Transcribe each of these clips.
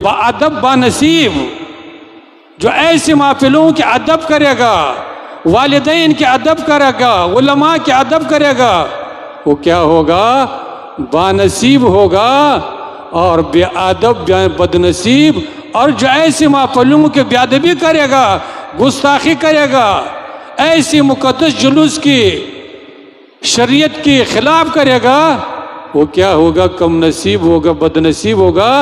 باادب بانصیب جو ایسے محفلوں کے ادب کرے گا، والدین کے ادب کرے گا، علماء کے ادب کرے گا، وہ کیا ہوگا؟ بانصیب ہوگا۔ اور بے ادب بد نصیب، اور جو ایسے محفلوں کے بے ادبی کرے گا، گستاخی کرے گا، ایسی مقدس جلوس کی، شریعت کی خلاف کرے گا، وہ کیا ہوگا؟ کم نصیب ہوگا، بد نصیب ہوگا۔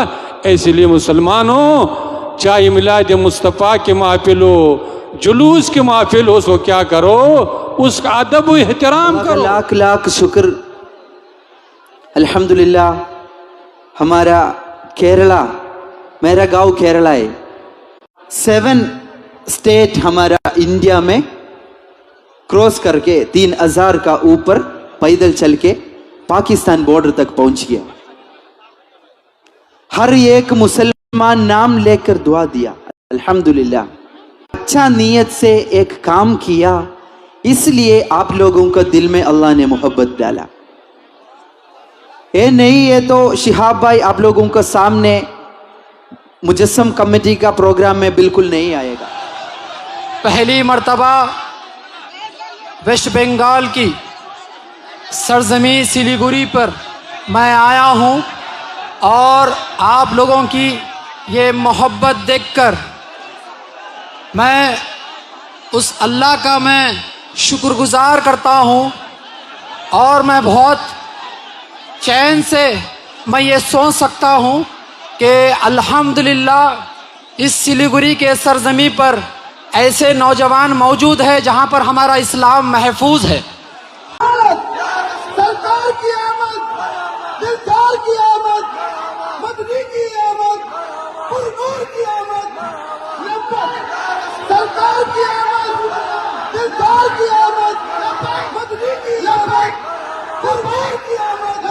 اس لیے مسلمانوں، چاہے میلاد مصطفیٰ کے محفل ہو، جلوس کے محفل ہو، اس کو کیا کرو؟ اس کا ادب و احترام کرو۔ لاکھ لاکھ شکر۔ الحمدللہ ہمارا کیرلا، میرا گاؤں کیرلا ہے، 7 اسٹیٹ ہمارا انڈیا میں کراس کر کے 3000 کا اوپر پیدل چل کے پاکستان بارڈر تک پہنچ گیا۔ ہر ایک مسلمان نام لے کر دعا دیا، الحمدللہ اچھا نیت سے ایک کام کیا، اس لیے آپ لوگوں کا دل میں اللہ نے محبت ڈالا۔ یہ نہیں ہے تو شہاب بھائی آپ لوگوں کا سامنے مجسم کمیٹی کا پروگرام میں بالکل نہیں آئے گا۔ پہلی مرتبہ ویسٹ بنگال کی سرزمین سلیگوڑی پر میں آیا ہوں، اور آپ لوگوں کی یہ محبت دیکھ کر میں اس اللہ کا میں شکر گزار کرتا ہوں، اور میں بہت چین سے میں یہ سوچ سکتا ہوں کہ الحمدللہ اس سلیگوڑی کے سرزمین پر ایسے نوجوان موجود ہیں جہاں پر ہمارا اسلام محفوظ ہے۔ سرکار کی آمد، دلدار کی آمد، مدنی کی آمد، پرنور کی آمد، سرکار کی آمد، دلدار کی آمد، مدنی کی آمد، پرنور کی آمد،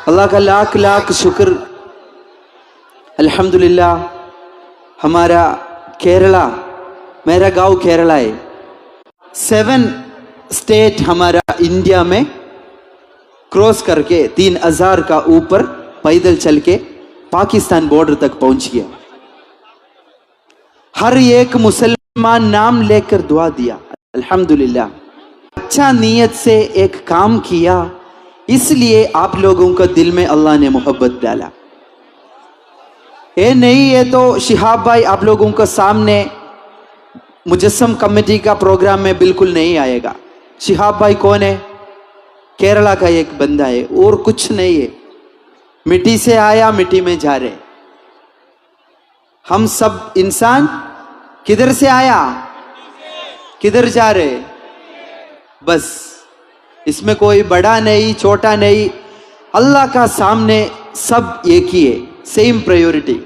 اللہ کا لاکھ لاکھ شکر۔ الحمدللہ ہمارا کیرلا، میرا گاؤں کیرلا ہے، 7 اسٹیٹ ہمارا انڈیا میں کراس کر کے 3000 کا اوپر پیدل چل کے پاکستان بارڈر تک پہنچ گیا۔ ہر ایک مسلمان نام لے کر دعا دیا، الحمدللہ اچھا نیت سے ایک کام کیا، اس لیے آپ لوگوں کا دل میں اللہ نے محبت ڈالا۔ یہ نہیں ہے تو شہاب بھائی آپ لوگوں کا سامنے مجسم کمیٹی کا پروگرام میں بالکل نہیں آئے گا۔ شہاب بھائی کون ہے؟ کیرلا کا ایک بندہ ہے، اور کچھ نہیں ہے، مٹی سے آیا مٹی میں جا رہے۔ ہم سب انسان کدھر سے آیا، کدھر جا رہے؟ بس اس میں کوئی بڑا نہیں چھوٹا نہیں، اللہ کا سامنے سب ایک ہی ہے، سیم پریورٹی۔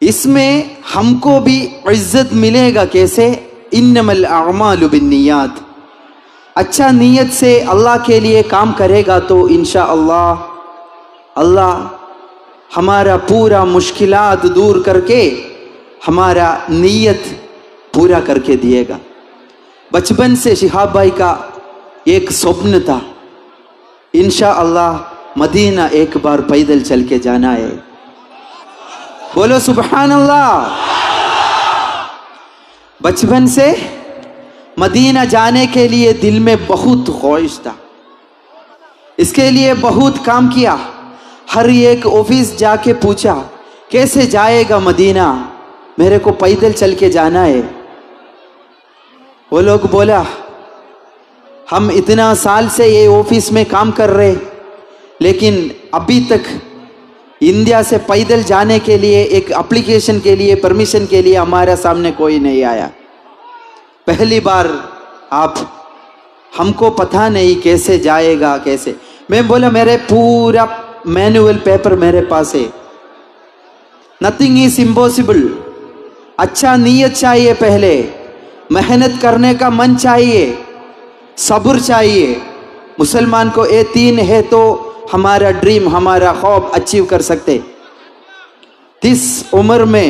اس میں ہم کو بھی عزت ملے گا کیسے؟ انما الاعمال بالنیات۔ اچھا نیت سے اللہ کے لیے کام کرے گا تو انشاءاللہ اللہ ہمارا پورا مشکلات دور کر کے ہمارا نیت پورا کر کے دیے گا۔ بچپن سے شہاب بھائی کا ایک سپن تھا، انشاءاللہ مدینہ ایک بار پیدل چل کے جانا ہے۔ بولو سبحان اللہ۔ بچپن سے مدینہ جانے کے لیے دل میں بہت خواہش تھا، اس کے لیے بہت کام کیا۔ ہر ایک آفس جا کے پوچھا کیسے جائے گا مدینہ، میرے کو پیدل چل کے جانا ہے۔ وہ لوگ بولا ہم اتنا سال سے یہ آفس میں کام کر رہے، لیکن ابھی تک انڈیا سے پیدل جانے کے لیے ایک اپلیکیشن کے لیے پرمیشن کے لیے ہمارے سامنے کوئی نہیں آیا۔ پہلی بار آپ ہم کو پتہ نہیں کیسے جائے گا کیسے۔ میں بولا میرے پورا مینول پیپر میرے پاس ہے، نتھنگ از امپاسبل۔ اچھا نیت چاہیے، پہلے محنت کرنے کا من چاہیے، صبر چاہیے۔ مسلمان کو یہ 3 ہے تو ہمارا ڈریم، ہمارا خواب اچیو کر سکتے۔ 30 عمر میں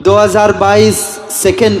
2022 2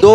2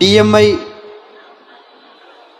DMI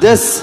10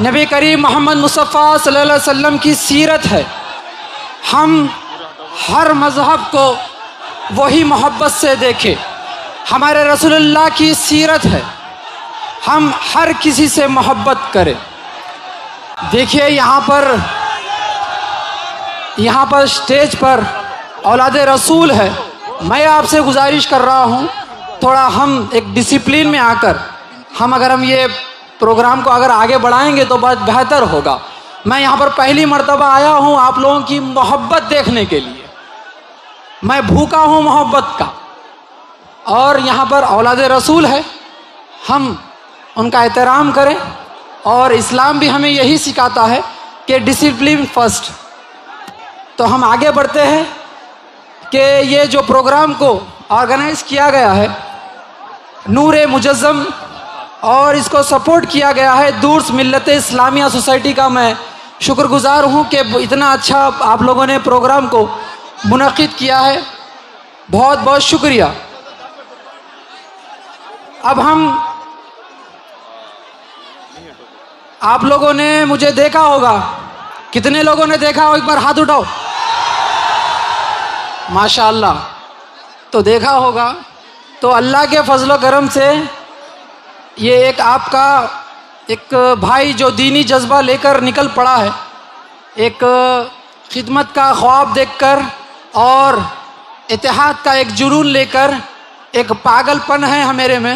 نبی کریم محمد مصطفیٰ صلی اللہ علیہ وسلم کی سیرت ہے. ہم ہر مذہب کو وہی محبت سے دیکھیں. ہمارے رسول اللہ کی سیرت ہے، ہم ہر کسی سے محبت کریں. دیکھیے یہاں پر اسٹیج پر اولاد رسول ہے. میں آپ سے گزارش کر رہا ہوں تھوڑا ہم ایک ڈسپلن میں آ کر اگر ہم یہ پروگرام کو اگر آگے بڑھائیں گے تو بہت بہتر ہوگا. میں یہاں پر پہلی مرتبہ آیا ہوں آپ لوگوں کی محبت دیکھنے کے لیے. میں بھوکا ہوں محبت کا. اور یہاں پر اولاد رسول ہے، ہم ان کا احترام کریں. اور اسلام بھی ہمیں یہی سکھاتا ہے کہ ڈسپلن فرسٹ. تو ہم آگے بڑھتے ہیں کہ یہ جو پروگرام کو آرگنائز کیا گیا ہے نور مجسم، اور اس کو سپورٹ کیا گیا ہے دورس ملت اسلامیہ سوسائٹی کا. میں شکر گزار ہوں کہ اتنا اچھا آپ لوگوں نے پروگرام کو منعقد کیا ہے. بہت بہت شکریہ. اب آپ لوگوں نے مجھے دیکھا ہوگا. کتنے لوگوں نے دیکھا ہو؟ ایک بار ہاتھ اٹھاؤ. ماشاء اللہ. تو دیکھا ہوگا. تو اللہ کے فضل و کرم سے یہ ایک آپ کا ایک بھائی جو دینی جذبہ لے کر نکل پڑا ہے، ایک خدمت کا خواب دیکھ کر اور اتحاد کا ایک جنون لے کر، ایک پاگل پن ہے میرے میں،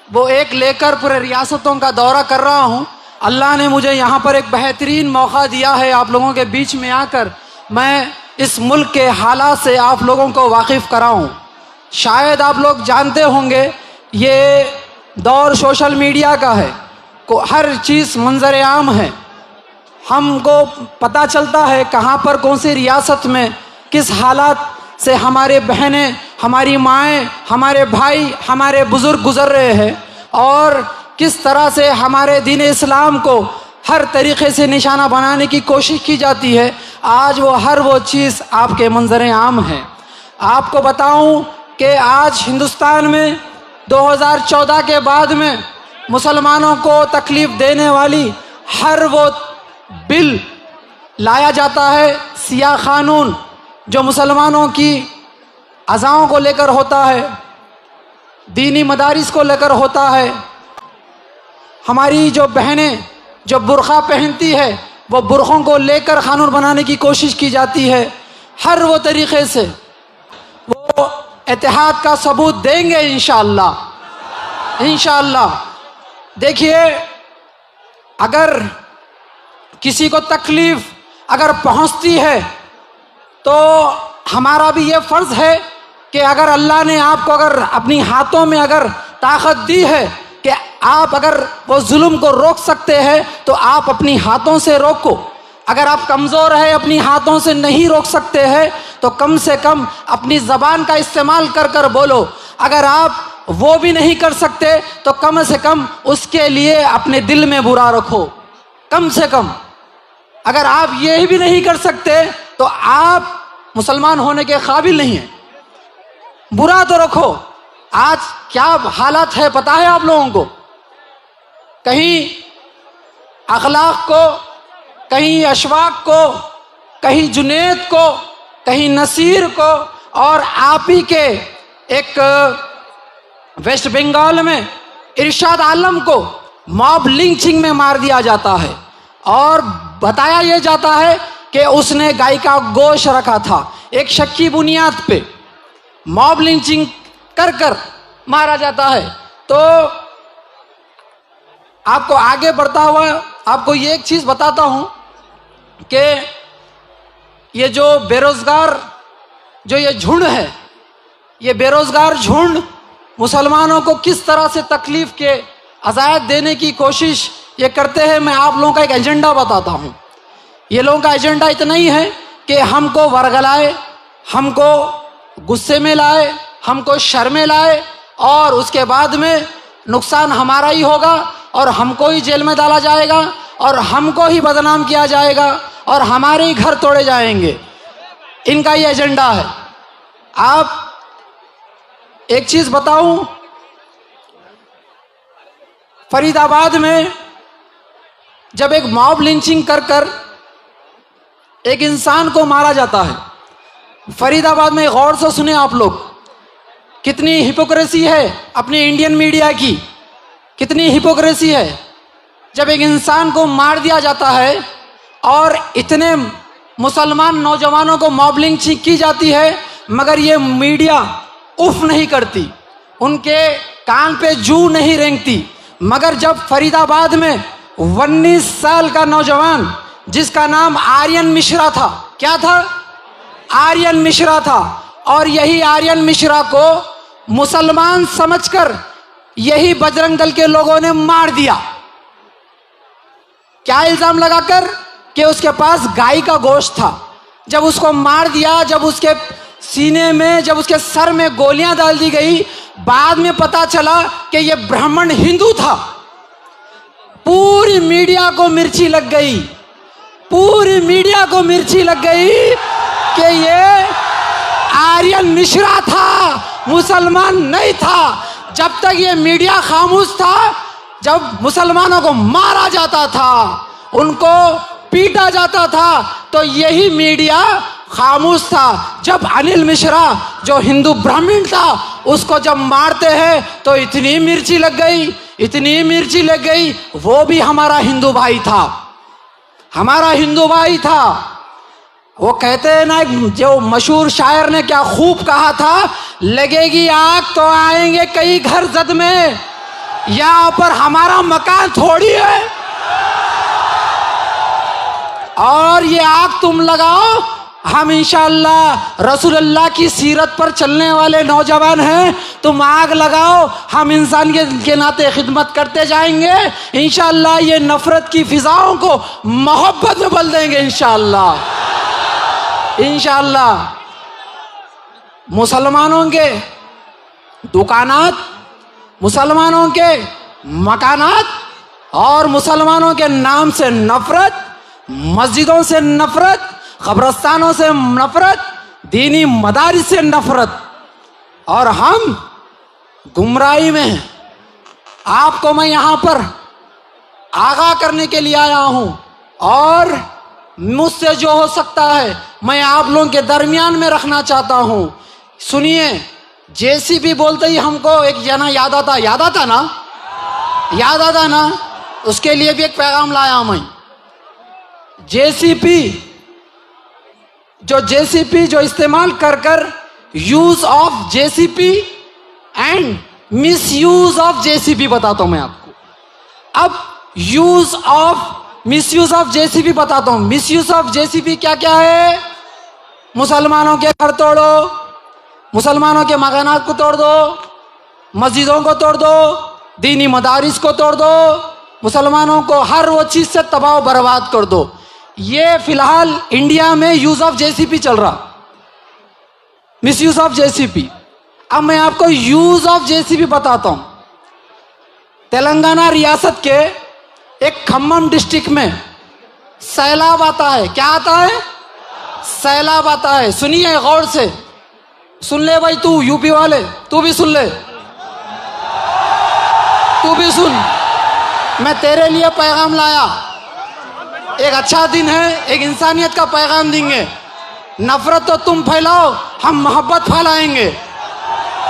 وہ ایک لے کر پورے ریاستوں کا دورہ کر رہا ہوں. اللہ نے مجھے یہاں پر ایک بہترین موقع دیا ہے آپ لوگوں کے بیچ میں آ کر میں اس ملک کے حالات سے آپ لوگوں کو واقف کراؤں. شاید آپ لوگ جانتے ہوں گے یہ دور سوشل میڈیا کا ہے، ہر چیز منظر عام ہے. ہم کو پتہ چلتا ہے کہاں پر کون سی ریاست میں کس حالات سے ہمارے بہنیں، ہماری مائیں، ہمارے بھائی، ہمارے بزرگ گزر رہے ہیں، اور کس طرح سے ہمارے دین اسلام کو ہر طریقے سے نشانہ بنانے کی کوشش کی جاتی ہے. آج وہ چیز آپ کے منظر عام ہے. آپ کو بتاؤں کہ آج ہندوستان میں 2014 کے بعد میں مسلمانوں کو تکلیف دینے والی ہر وہ بل لایا جاتا ہے، سیاہ قانون جو مسلمانوں کی اذاؤں کو لے کر ہوتا ہے، دینی مدارس کو لے کر ہوتا ہے. ہماری جو بہنیں جو برقع پہنتی ہے وہ برقعوں کو لے کر قانون بنانے کی کوشش کی جاتی ہے. ہر وہ طریقے سے وہ اتحاد کا ثبوت دیں گے انشاءاللہ. انشاءاللہ. دیکھیے اگر کسی کو تکلیف اگر پہنچتی ہے تو ہمارا بھی یہ فرض ہے کہ اگر اللہ نے آپ کو اگر اپنی ہاتھوں میں اگر طاقت دی ہے کہ آپ اگر وہ ظلم کو روک سکتے ہیں تو آپ اپنی ہاتھوں سے روکو. اگر آپ کمزور ہیں، اپنی ہاتھوں سے نہیں روک سکتے ہیں تو کم سے کم اپنی زبان کا استعمال کر کر بولو. اگر آپ وہ بھی نہیں کر سکتے تو کم سے کم اس کے لیے اپنے دل میں برا رکھو. کم سے کم اگر آپ یہ بھی نہیں کر سکتے تو آپ مسلمان ہونے کے قابل نہیں ہیں. برا تو رکھو. آج کیا حالت ہے پتہ ہے آپ لوگوں کو؟ کہیں اخلاق کو، کہیں اشواق کو، کہیں جنید کو، کہیں نصیر کو، اور آپ ہی کے ایک ویسٹ بنگال میں ارشاد عالم کو موب لنچنگ میں مار دیا جاتا ہے، اور بتایا یہ جاتا ہے کہ اس نے گائے کا گوشت رکھا تھا. ایک شک کی بنیاد پہ موب لنچنگ کر کر مارا جاتا ہے. تو آپ کو آگے بڑھتا ہوا آپ کو یہ ایک چیز بتاتا ہوں کہ یہ جو بے روزگار جو یہ جھنڈ ہے، یہ بے روزگار جھنڈ مسلمانوں کو کس طرح سے تکلیف کے عذاب دینے کی کوشش یہ کرتے ہیں. میں آپ لوگوں کا ایک ایجنڈا بتاتا ہوں. یہ لوگوں کا ایجنڈا اتنا ہی ہے کہ ہم کو ورگلائے، ہم کو غصے میں لائے، ہم کو شرم میں لائے، اور اس کے بعد میں نقصان ہمارا ہی ہوگا، اور ہم کو ہی جیل میں ڈالا جائے گا، اور ہم کو ہی بدنام کیا جائے گا، اور ہمارے ہی گھر توڑے جائیں گے. ان کا یہ ایجنڈا ہے. آپ ایک چیز بتاؤں، فرید آباد میں جب ایک ماب لنچنگ کر کر ایک انسان کو مارا جاتا ہے، فرید آباد میں غور سے سنیں آپ لوگ، کتنی ہپوکریسی ہے اپنی انڈین میڈیا کی، کتنی ہپوکریسی ہے. جب ایک انسان کو مار دیا جاتا ہے اور اتنے مسلمان نوجوانوں کو ماب لنچنگ کی جاتی ہے، مگر یہ میڈیا اف نہیں کرتی، ان کے کان پہ جو نہیں رینگتی. مگر جب فرید آباد میں 19 سال کا نوجوان جس کا نام آرین مشرا تھا، کیا تھا؟ آرین مشرا تھا، اور یہی آرین مشرا کو مسلمان سمجھ کر یہی بجرنگ دل کے لوگوں نے مار دیا. کیا الزام لگا کر؟ کہ اس کے پاس گائے کا گوشت تھا. جب اس کو مار دیا، جب اس کے سینے میں، جب اس کے سر میں گولیاں ڈال دی گئی، بعد میں پتا چلا کہ یہ برہمن ہندو تھا. پوری میڈیا کو مرچی لگ گئی، پوری میڈیا کو مرچی لگ گئی کہ یہ آرین مشرا تھا، مسلمان نہیں تھا. جب تک یہ میڈیا خاموش تھا، جب مسلمانوں کو مارا جاتا تھا، ان کو پیٹا جاتا تھا، تو یہی میڈیا خاموش تھا. جب انل مشرا جو ہندو برہمن تھا، اس کو جب مارتے ہیں تو اتنی مرچی لگ گئی، اتنی مرچی لگ گئی. وہ بھی ہمارا ہندو بھائی تھا، ہمارا ہندو بھائی تھا. وہ کہتے ہیں نا، جو مشہور شاعر نے کیا خوب کہا تھا، لگے گی آگ تو آئیں گے کئی گھر زد میں، یہاں پر ہمارا مکان تھوڑی ہے. اور یہ آگ تم لگاؤ، ہم انشاءاللہ رسول اللہ کی سیرت پر چلنے والے نوجوان ہیں. تم آگ لگاؤ، ہم انسانیت کے ناطے خدمت کرتے جائیں گے. انشاءاللہ یہ نفرت کی فضاؤں کو محبت میں بدل دیں گے انشاءاللہ. انشاءاللہ مسلمانوں کے دکانات، مسلمانوں کے مکانات اور مسلمانوں کے نام سے نفرت، مسجدوں سے نفرت، قبرستانوں سے نفرت، دینی مدارس سے نفرت، اور ہم گمراہی میں ہیں. آپ کو میں یہاں پر آگاہ کرنے کے لیے آیا ہوں، اور مجھ سے جو ہو سکتا ہے میں آپ لوگوں کے درمیان میں رکھنا چاہتا ہوں. سنیے، جے سی بی بولتے ہی ہم کو ایک جنا یاد آتا نا، اس کے لیے بھی ایک پیغام لایا میں. جے سی پی جو استعمال کر use of J C P and misuse of J C P بتاتا ہوں میں آپ کو. اب مس use of J C P بتاتا ہوں. مس یوز آف جے سی پی کیا کیا ہے؟ مسلمانوں کے گھر توڑو، مسلمانوں کے مکانات کو توڑ دو، مسجدوں کو توڑ دو، دینی مدارس کو توڑ دو، مسلمانوں کو ہر وہ چیز سے تباہ و برباد کر دو. یہ فی الحال انڈیا میں یوز آف جے سی پی چل رہا، مس یوز آف جے سی پی. اب میں آپ کو use of J C P بتاتا ہوں. تلنگانہ ریاست کے ایک کھمم ڈسٹرکٹ میں سیلاب آتا ہے. کیا آتا ہے؟ سیلاب آتا ہے. سنیے غور سے، سن لے بھائی، تو یو پی والے تو بھی سن لے، تو بھی سن. میں تیرے لیے پیغام لایا. ایک اچھا دن ہے، ایک انسانیت کا پیغام دیں گے. نفرت تو تم پھیلاؤ، ہم محبت پھیلائیں گے.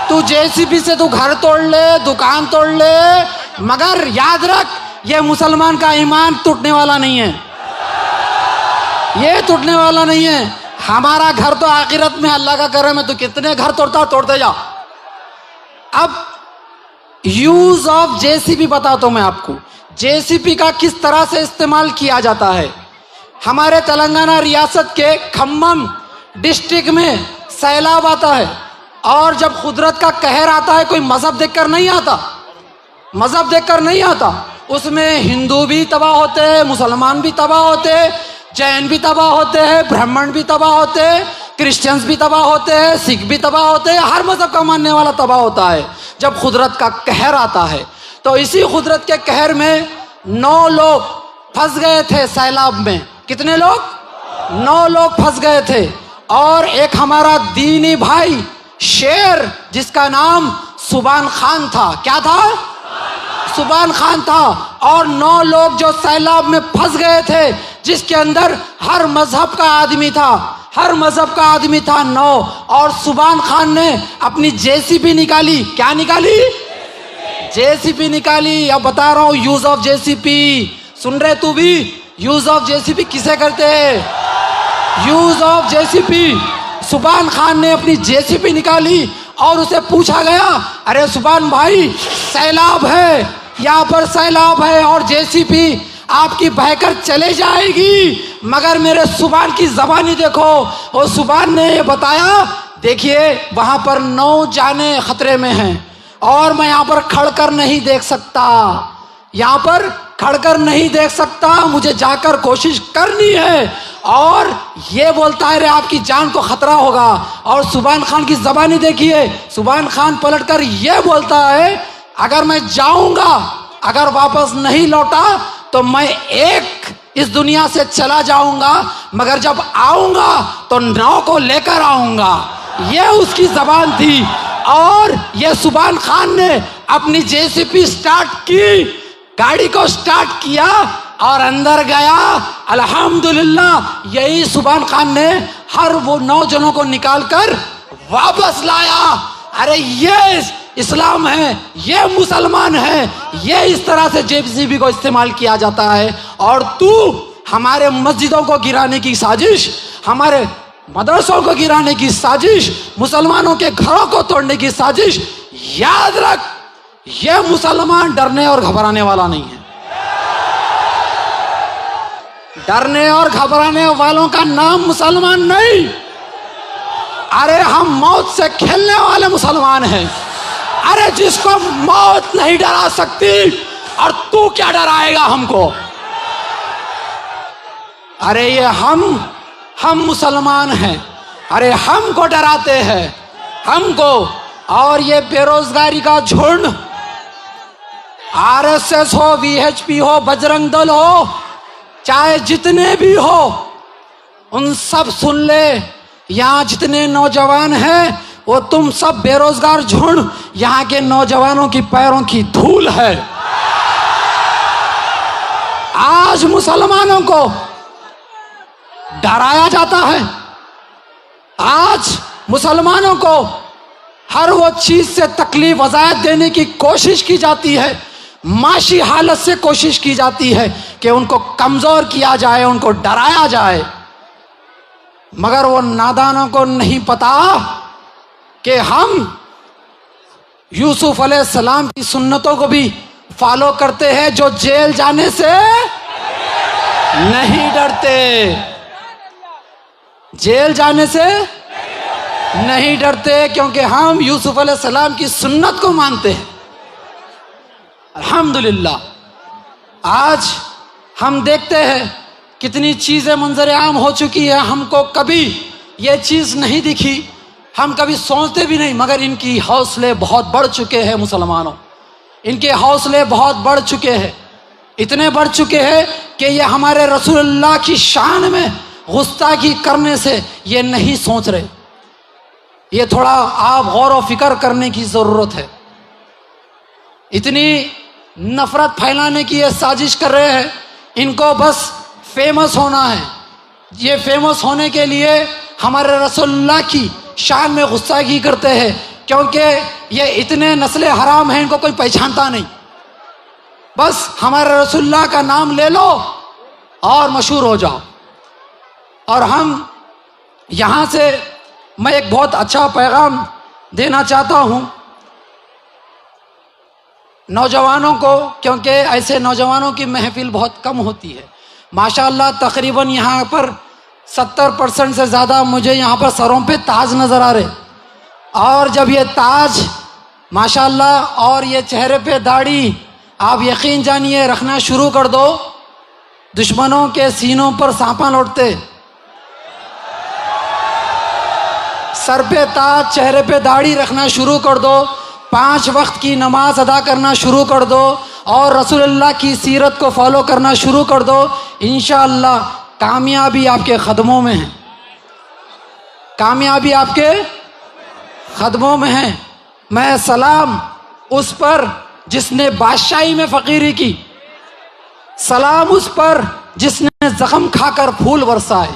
تو جے سی بی سے تو گھر توڑ لے، دکان توڑ لے، مگر یاد رکھ، یہ مسلمان کا ایمان ٹوٹنے والا نہیں ہے، یہ ٹوٹنے والا نہیں ہے. ہمارا گھر تو آخرت میں اللہ کا کرم ہے، تو کتنے گھر توڑتے جا. اب use of J C B بتاتا ہوں میں آپ کو. جے سی پی کا کس طرح سے استعمال کیا جاتا ہے. ہمارے تلنگانہ ریاست کے کھمم ڈسٹرکٹ میں سیلاب آتا ہے، اور جب قدرت کا قہر آتا ہے، کوئی مذہب دیکھ کر نہیں آتا، مذہب دیکھ کر نہیں آتا. اس میں ہندو بھی تباہ ہوتے ہیں، مسلمان بھی تباہ ہوتے ہیں، جین بھی تباہ ہوتے ہیں، برہمن بھی تباہ ہوتے ہیں، کرسچنز بھی تباہ ہوتے ہیں، سکھ بھی تباہ ہوتے ہیں، ہر مذہب کا ماننے والا تباہ ہوتا ہے جب قدرت کا قہر آتا ہے. تو اسی قدرت کے قہر میں 9 لوگ پھنس گئے تھے سیلاب میں. کتنے لوگ؟ 9 لوگ پھنس گئے تھے. اور ایک ہمارا دینی بھائی شیر جس کا نام سبحان خان تھا. کیا تھا؟ سبحان خان تھا. اور 9 لوگ جو سیلاب میں پھنس گئے تھے، جس کے اندر ہر مذہب کا آدمی تھا، ہر مذہب کا آدمی تھا 9. اور سبحان خان نے اپنی JCB نکالی. کیا نکالی؟ JCB نکالی. اب بتا رہا ہوں یوز آف JCB. سن رہے تو بھی؟ یوز آف JCB کسے کہتے ہیں؟ Use of JCB. سبحان خان نے اپنی JCB نکالی اور اسے پوچھا گیا، ارے سبحان بھائی سیلاب ہے، یہاں پر سیلاب ہے اور JCB آپ کی بہہ کر چلے جائے گی، مگر میرے سبحان کی زبانی دیکھو. اور سبحان نے یہ بتایا، دیکھیے وہاں پر 9 جانیں خطرے میں ہیں اور میں یہاں پر کھڑ کر نہیں دیکھ سکتا، یہاں پر کھڑ کر نہیں دیکھ سکتا، مجھے جا کر کوشش کرنی ہے. اور یہ بولتا ہے رے آپ کی جان کو خطرہ ہوگا. اور سبحان خان کی زبانی دیکھیے، سبحان خان پلٹ کر یہ بولتا ہے، اگر میں جاؤں گا، اگر واپس نہیں لوٹا تو میں ایک اس دنیا سے چلا جاؤں گا، مگر جب آؤں گا تو 9 کو لے کر آؤں گا. یہ اس کی زبان تھی. اور یہ سبحان خان نے اپنی JCB سٹارٹ کی، گاڑی کو سٹارٹ کیا اور اندر گیا. الحمدللہ یہی سبحان خان نے ہر وہ 9 جنوں کو نکال کر واپس لایا. ارے یہ اسلام ہے، یہ مسلمان ہے، یہ اس طرح سے JCB کو استعمال کیا جاتا ہے. اور تو ہمارے مسجدوں کو گرانے کی سازش، ہمارے مدرسوں کو گرانے کی سازش، مسلمانوں کے گھروں کو توڑنے کی سازش. یاد رکھ، یہ مسلمان ڈرنے اور گھبرانے والا نہیں ہے. ڈرنے اور گھبرانے والوں کا نام مسلمان نہیں. ارے ہم موت سے کھیلنے والے مسلمان ہیں. ارے جس کو موت نہیں ڈرا سکتی، اور تو کیا ڈرائے گا ہم کو؟ ارے یہ ہم مسلمان ہیں، ارے ہم کو ڈراتے ہیں، ہم کو. اور یہ بے روزگاری کا جھنڈ، RSS ہو، VHP ہو، بجرنگ دل ہو، چاہے جتنے بھی ہو، ان سب سن لے، یہاں جتنے نوجوان ہیں وہ تم سب بے روزگار جھنڈ یہاں کے نوجوانوں کی پیروں کی دھول ہے. آج مسلمانوں کو ڈرایا جاتا ہے، آج مسلمانوں کو ہر وہ چیز سے تکلیف وضاحت دینے کی کوشش کی جاتی ہے، معاشی حالت سے کوشش کی جاتی ہے کہ ان کو کمزور کیا جائے، ان کو ڈرایا جائے. مگر وہ نادانوں کو نہیں پتا کہ ہم یوسف علیہ السلام کی سنتوں کو بھی فالو کرتے ہیں، جو جیل جانے سے نہیں ڈرتے، جیل جانے سے نہیں ڈرتے، کیونکہ ہم یوسف علیہ السلام کی سنت کو مانتے ہیں. الحمدللہ آج ہم دیکھتے ہیں کتنی چیزیں منظر عام ہو چکی ہے. ہم کو کبھی یہ چیز نہیں دکھی، ہم کبھی سوچتے بھی نہیں، مگر ان کی حوصلے بہت بڑھ چکے ہیں. مسلمانوں، ان کے حوصلے بہت بڑھ چکے ہیں، اتنے بڑھ چکے ہیں کہ یہ ہمارے رسول اللہ کی شان میں گستاخی کرنے سے یہ نہیں سوچ رہے. یہ تھوڑا آپ غور و فکر کرنے کی ضرورت ہے. اتنی نفرت پھیلانے کی یہ سازش کر رہے ہیں. ان کو بس فیمس ہونا ہے. یہ فیمس ہونے کے لیے ہمارے رسول اللہ کی شان میں گستاخی کرتے ہیں، کیونکہ یہ اتنے نسل حرام ہیں، ان کو کوئی پہچانتا نہیں. بس ہمارے رسول اللہ کا نام لے لو اور مشہور ہو جاؤ. اور ہم یہاں سے میں ایک بہت اچھا پیغام دینا چاہتا ہوں نوجوانوں کو، کیونکہ ایسے نوجوانوں کی محفل بہت کم ہوتی ہے. ماشاءاللہ تقریباً یہاں پر 70% سے زیادہ مجھے یہاں پر سروں پہ تاج نظر آ رہے. اور جب یہ تاج ماشاءاللہ اور یہ چہرے پہ داڑھی آپ یقین جانیے رکھنا شروع کر دو، دشمنوں کے سینوں پر سانپاں لوٹتے. سر پہ تاج، چہرے پہ داڑھی رکھنا شروع کر دو، 5 وقت کی نماز ادا کرنا شروع کر دو، اور رسول اللہ کی سیرت کو فالو کرنا شروع کر دو. انشاءاللہ کامیابی آپ کے قدموں میں ہے، کامیابی آپ کے قدموں میں ہے. میں سلام اس پر جس نے بادشاہی میں فقیری کی، سلام اس پر جس نے زخم کھا کر پھول برسائے،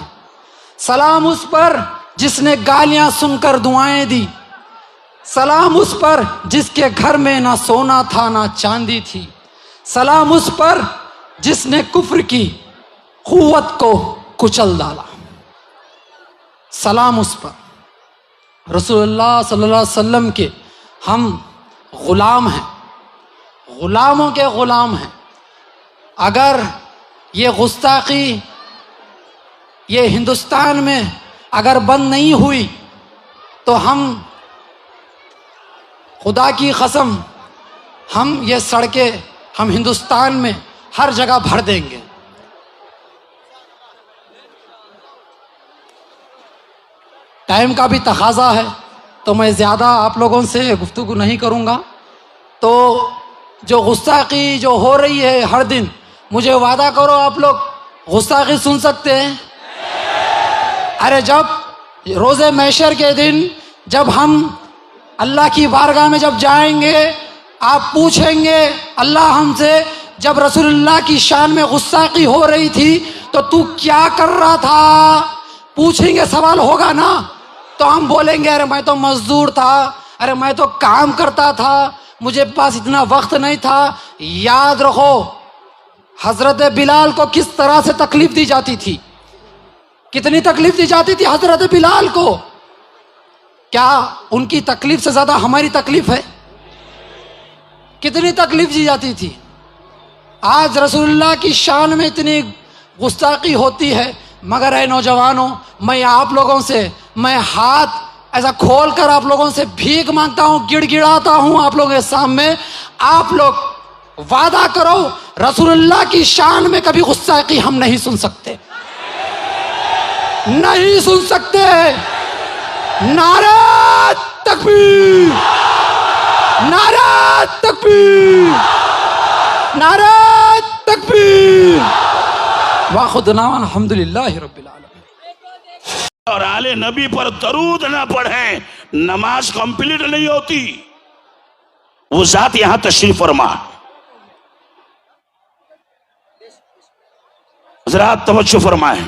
سلام اس پر جس نے گالیاں سن کر دعائیں دی، سلام اس پر جس کے گھر میں نہ سونا تھا نہ چاندی تھی، سلام اس پر جس نے کفر کی قوت کو کچل ڈالا، سلام اس پر۔ رسول اللہ صلی اللہ علیہ وسلم کے ہم غلام ہیں، غلاموں کے غلام ہیں۔ اگر یہ گستاخی یہ ہندوستان میں اگر بند نہیں ہوئی تو ہم خدا کی قسم ہم یہ سڑکیں ہم ہندوستان میں ہر جگہ بھر دیں گے۔ ٹائم کا بھی تقاضا ہے تو میں زیادہ آپ لوگوں سے گفتگو نہیں کروں گا۔ تو جو گستاخی جو ہو رہی ہے ہر دن، مجھے وعدہ کرو آپ لوگ گستاخی سن سکتے ہیں؟ ارے جب روز محشر کے دن جب ہم اللہ کی بارگاہ میں جب جائیں گے، آپ پوچھیں گے اللہ ہم سے، جب رسول اللہ کی شان میں گستاخی ہو رہی تھی تو کیا کر رہا تھا؟ پوچھیں گے، سوال ہوگا نا؟ تو ہم بولیں گے ارے میں تو مزدور تھا، ارے میں تو کام کرتا تھا، مجھے پاس اتنا وقت نہیں تھا۔ یاد رکھو حضرت بلال کو کس طرح سے تکلیف دی جاتی تھی، کتنی تکلیف دی جاتی تھی حضرت بلال کو۔ کیا ان کی تکلیف سے زیادہ ہماری تکلیف ہے؟ کتنی تکلیف دی جاتی تھی۔ آج رسول اللہ کی شان میں اتنی گستاخی ہوتی ہے، مگر اے نوجوانوں، میں آپ لوگوں سے میں ہاتھ ایسا کھول کر آپ لوگوں سے بھیک مانگتا ہوں، گڑ گڑاتا ہوں آپ لوگوں کے سامنے، آپ لوگ وعدہ کرو رسول اللہ کی شان میں کبھی گستاخی ہم نہیں سن سکتے، نہیں سن سکتے۔ نعرہ تکبیر، نعرہ تکبیر، نعرہ تکبیر، واخذنا الحمدللہ رب العالمین۔ اور آل نبی پر درود نہ پڑھیں نماز کمپلیٹ نہیں ہوتی۔ وہ ذات یہاں تشریف فرما۔ حضرات توجہ فرمائیں،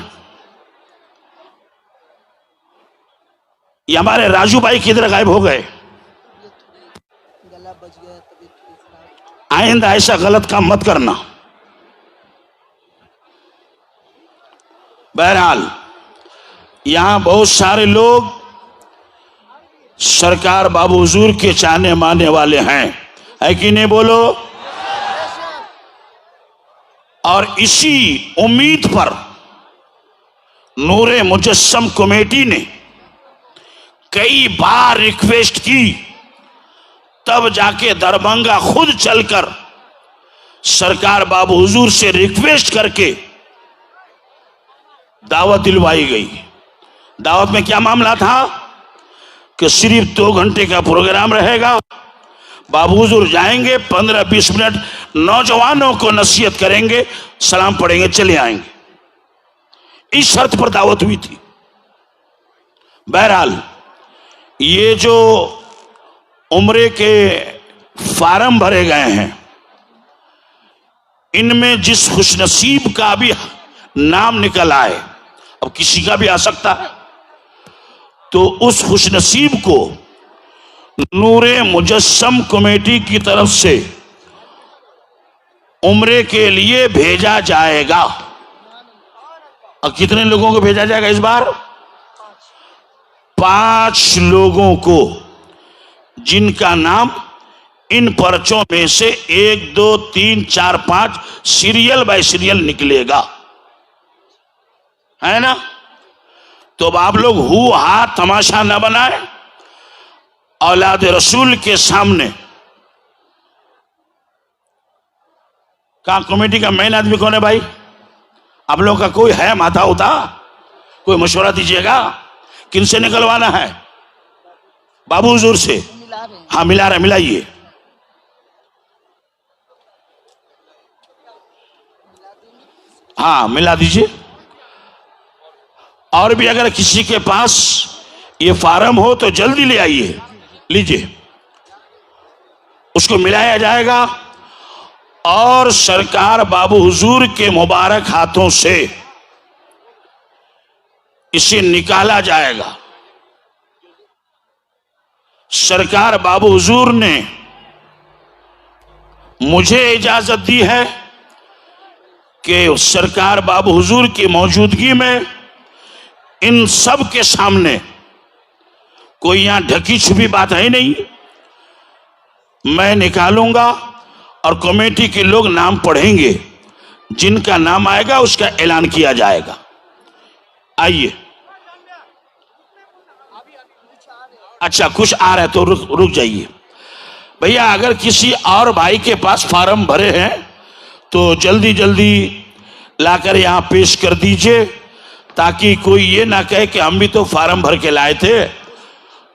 یہ ہمارے راجو بھائی کدھر غائب ہو گئے؟ آئندہ ایسا غلط کام مت کرنا۔ بہرحال یہاں بہت سارے لوگ سرکار بابو حضور کے چاہنے ماننے والے ہیں، ہے کہ نہیں؟ بولو۔ اور اسی امید پر نور مجسم کمیٹی نے کئی بار ریکویسٹ کی، تب جا کے دربھنگا خود چل کر سرکار بابو حضور سے ریکویسٹ کر کے دعوت دلوائی گئی۔ دعوت میں کیا معاملہ تھا کہ صرف 2 گھنٹے کا پروگرام رہے گا، بابو حضور جائیں گے، 15-20 منٹ نوجوانوں کو نصیحت کریں گے، سلام پڑھیں گے، چلے آئیں گے۔ اس شرط پر دعوت ہوئی تھی۔ بہرحال یہ جو عمرے کے فارم بھرے گئے ہیں، ان میں جس خوش نصیب کا بھی نام نکل آئے، اب کسی کا بھی آ سکتا ہے، تو اس خوش نصیب کو نور مجسم کمیٹی کی طرف سے عمرے کے لیے بھیجا جائے گا۔ اور کتنے لوگوں کو بھیجا جائے گا اس بار؟ 5 لوگوں کو، جن کا نام ان پرچوں میں سے 1 2 3 4 5 سیریل بائی سیریل نکلے گا، ہے نا؟ تو اب آپ لوگ ہو ہا تماشا نہ بنائیں، اولاد رسول کے سامنے۔ کہاں کمیٹی کا مین آدمی کون ہے بھائی؟ آپ لوگ کا کوئی ہے ماتا ہوتا؟ کوئی مشورہ دیجئے گا، کن سے نکلوانا ہے؟ بابو حضور سے؟ ہاں ملا رہے، ملائیے۔ ہاں ملا دیجئے۔ اور بھی اگر کسی کے پاس یہ فارم ہو تو جلدی لے آئیے، لیجئے، اس کو ملایا جائے گا اور سرکار بابو حضور کے مبارک ہاتھوں سے اسے نکالا جائے گا. سرکار بابو حضور نے مجھے اجازت دی ہے کہ سرکار بابو حضور کی موجودگی میں ان سب کے سامنے، کوئی یہاں ڈھکی چھپی بات ہے نہیں، میں نکالوں گا اور کمیٹی کے لوگ نام پڑھیں گے، جن کا نام آئے گا اس کا اعلان کیا جائے گا. آئیے. اچھا کچھ آ رہا ہے تو رک جائیے. بھیا اگر کسی اور بھائی کے پاس فارم بھرے ہیں تو جلدی جلدی لا کر یہاں پیش کر دیجئے، تاکہ کوئی یہ نہ کہے کہ ہم بھی تو فارم بھر کے لائے تھے.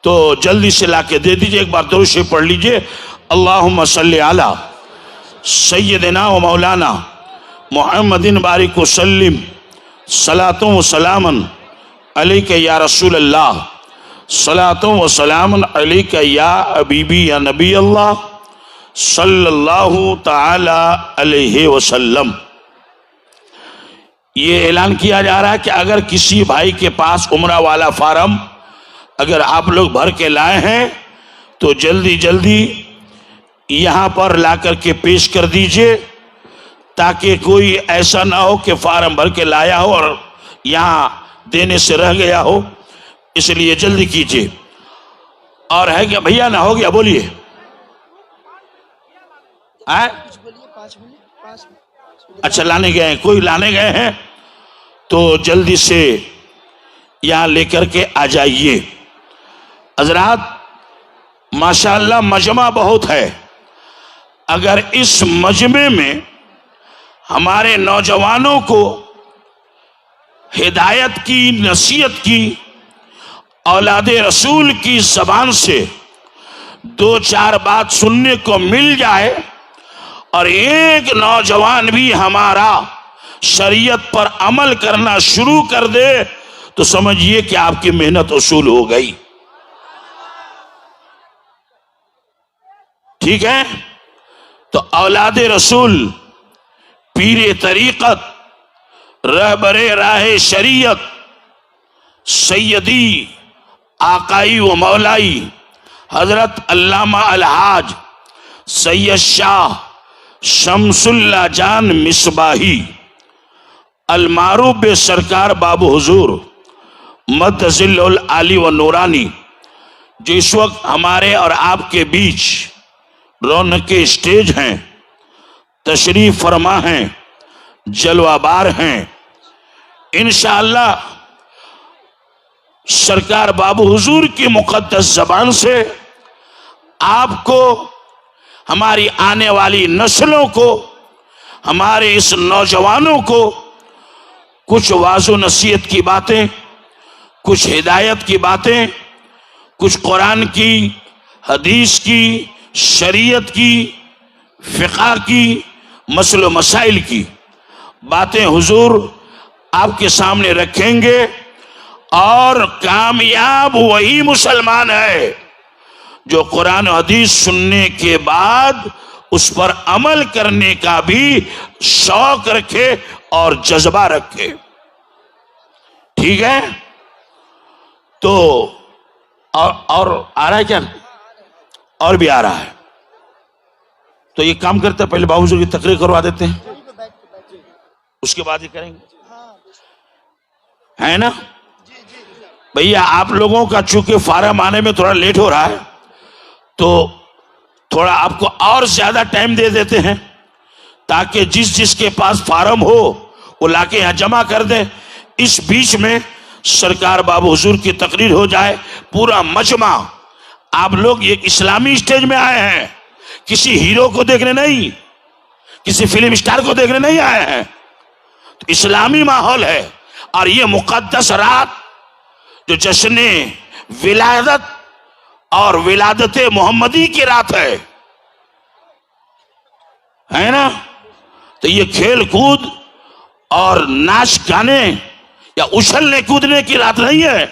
تو جلدی سے لا کے دے دیجئے. ایک بار درود شریف پڑھ لیجئے. اللہم صلی علی سیدنا و مولانا محمد بارک وسلم صلاۃ و سلام علیک یا رسول اللہ، صلاۃ و سلام علیک یا حبیبی یا نبی اللہ صلی اللہ تعالی علیہ وسلم. یہ اعلان کیا جا رہا ہے کہ اگر کسی بھائی کے پاس عمرہ والا فارم اگر آپ لوگ بھر کے لائے ہیں تو جلدی جلدی یہاں پر لا کر کے پیش کر دیجئے، تاکہ کوئی ایسا نہ ہو کہ فارم بھر کے لایا ہو اور یہاں دینے سے رہ گیا ہو. اس لیے جلدی کیجئے. اور ہے کہ بھیا نہ ہو گیا بولیے. اچھا لانے گئے ہیں، کوئی لانے گئے ہیں تو جلدی سے یہاں لے کر کے آ جائیے. حضرات ماشاءاللہ مجمع بہت ہے. اگر اس مجمع میں ہمارے نوجوانوں کو ہدایت کی، نصیحت کی، اولاد رسول کی زبان سے دو چار بات سننے کو مل جائے اور ایک نوجوان بھی ہمارا شریعت پر عمل کرنا شروع کر دے تو سمجھیے کہ آپ کی محنت وصول ہو گئی. ٹھیک ہے؟ تو اولاد رسول، پیر طریقت، رہبر راہ شریعت، سیدی آقائی و مولائی حضرت علامہ الحاج سید شاہ شمس اللہ جان مصباحی المعروف بے سرکار بابو حضور مد ظل العالی و نورانی، جو اس وقت ہمارے اور آپ کے بیچ رونق اسٹیج ہیں، تشریف فرما ہیں، جلوہ بار ہیں. انشاءاللہ سرکار بابو حضور کی مقدس زبان سے آپ کو، ہماری آنے والی نسلوں کو، ہمارے اس نوجوانوں کو کچھ واعظ و نصیحت کی باتیں، کچھ ہدایت کی باتیں، کچھ قرآن کی، حدیث کی، شریعت کی، فقہ کی، مسائل و مسائل کی باتیں حضور آپ کے سامنے رکھیں گے. اور کامیاب وہی مسلمان ہے جو قرآن و حدیث سننے کے بعد اس پر عمل کرنے کا بھی شوق رکھے اور جذبہ رکھے. ٹھیک ہے؟ تو اور آ رہا ہے کیا؟ اور بھی آ رہا ہے. تو یہ کام کرتے ہیں، پہلے بابو حضور کی تقریر کروا دیتے ہیں، اس کے بعد یہ کریں گے، ہے نا؟ بھیا آپ لوگوں کا چونکہ فارم آنے میں تھوڑا لیٹ ہو رہا ہے تو تھوڑا آپ کو اور زیادہ ٹائم دے دیتے ہیں، تاکہ جس کے پاس فارم ہو وہ لا کے یہاں جمع کر دیں. اس بیچ میں سرکار بابو حضور کی تقریر ہو جائے. پورا مجمع، آپ لوگ ایک اسلامی اسٹیج میں آئے ہیں، کسی ہیرو کو دیکھنے نہیں، کسی فلم سٹار کو دیکھنے نہیں آئے ہیں. تو اسلامی ماحول ہے. اور یہ مقدس رات جو جشن ولادت اور ولادت محمدی کی رات ہے نا؟ تو یہ کھیل کود اور ناچ گانے یا اچھلنے کودنے کی رات نہیں ہے.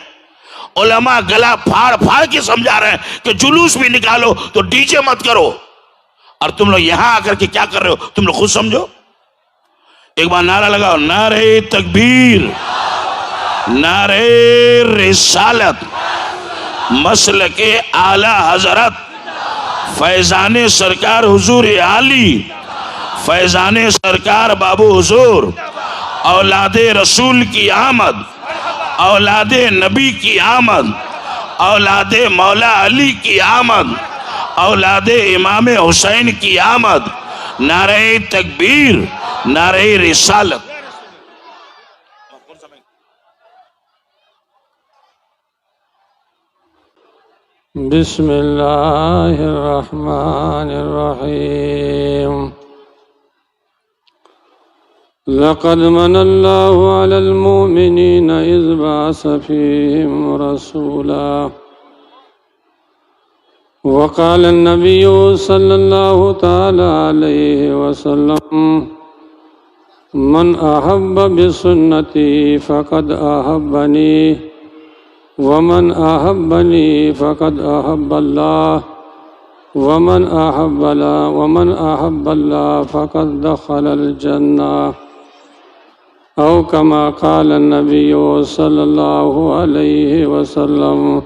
علماء گلا پھاڑ پھاڑ کے سمجھا رہے ہیں کہ جلوس بھی نکالو تو ڈی جے مت کرو. اور تم لوگ یہاں آ کر کے کیا کر رہے ہو تم لوگ خود سمجھو. ایک بار نعرہ لگاؤ، نعرہ تکبیر، نعرہ رسالت، مسلک اعلی حضرت فیضان سرکار حضور عالی، فیضان سرکار بابو حضور، اولاد رسول کی آمد، اولاد نبی کی آمد، اولاد مولا علی کی آمد، اولاد امام حسین کی آمد. نعرہ تکبیر، نعرہ رسالت. بسم اللہ الرحمن الرحیم. لقد من اللہ علی المؤمنین اذ بعث فیہم رسولا وقال النبی صلی اللہ تعالی علیہ وسلم من احب بسنتی فقد احبنی ومن احبنی فقد احب اللہ ومن احب اللہ فقد دخل الجنہ او کما قال النبی صلی اللہ علیہ وسلم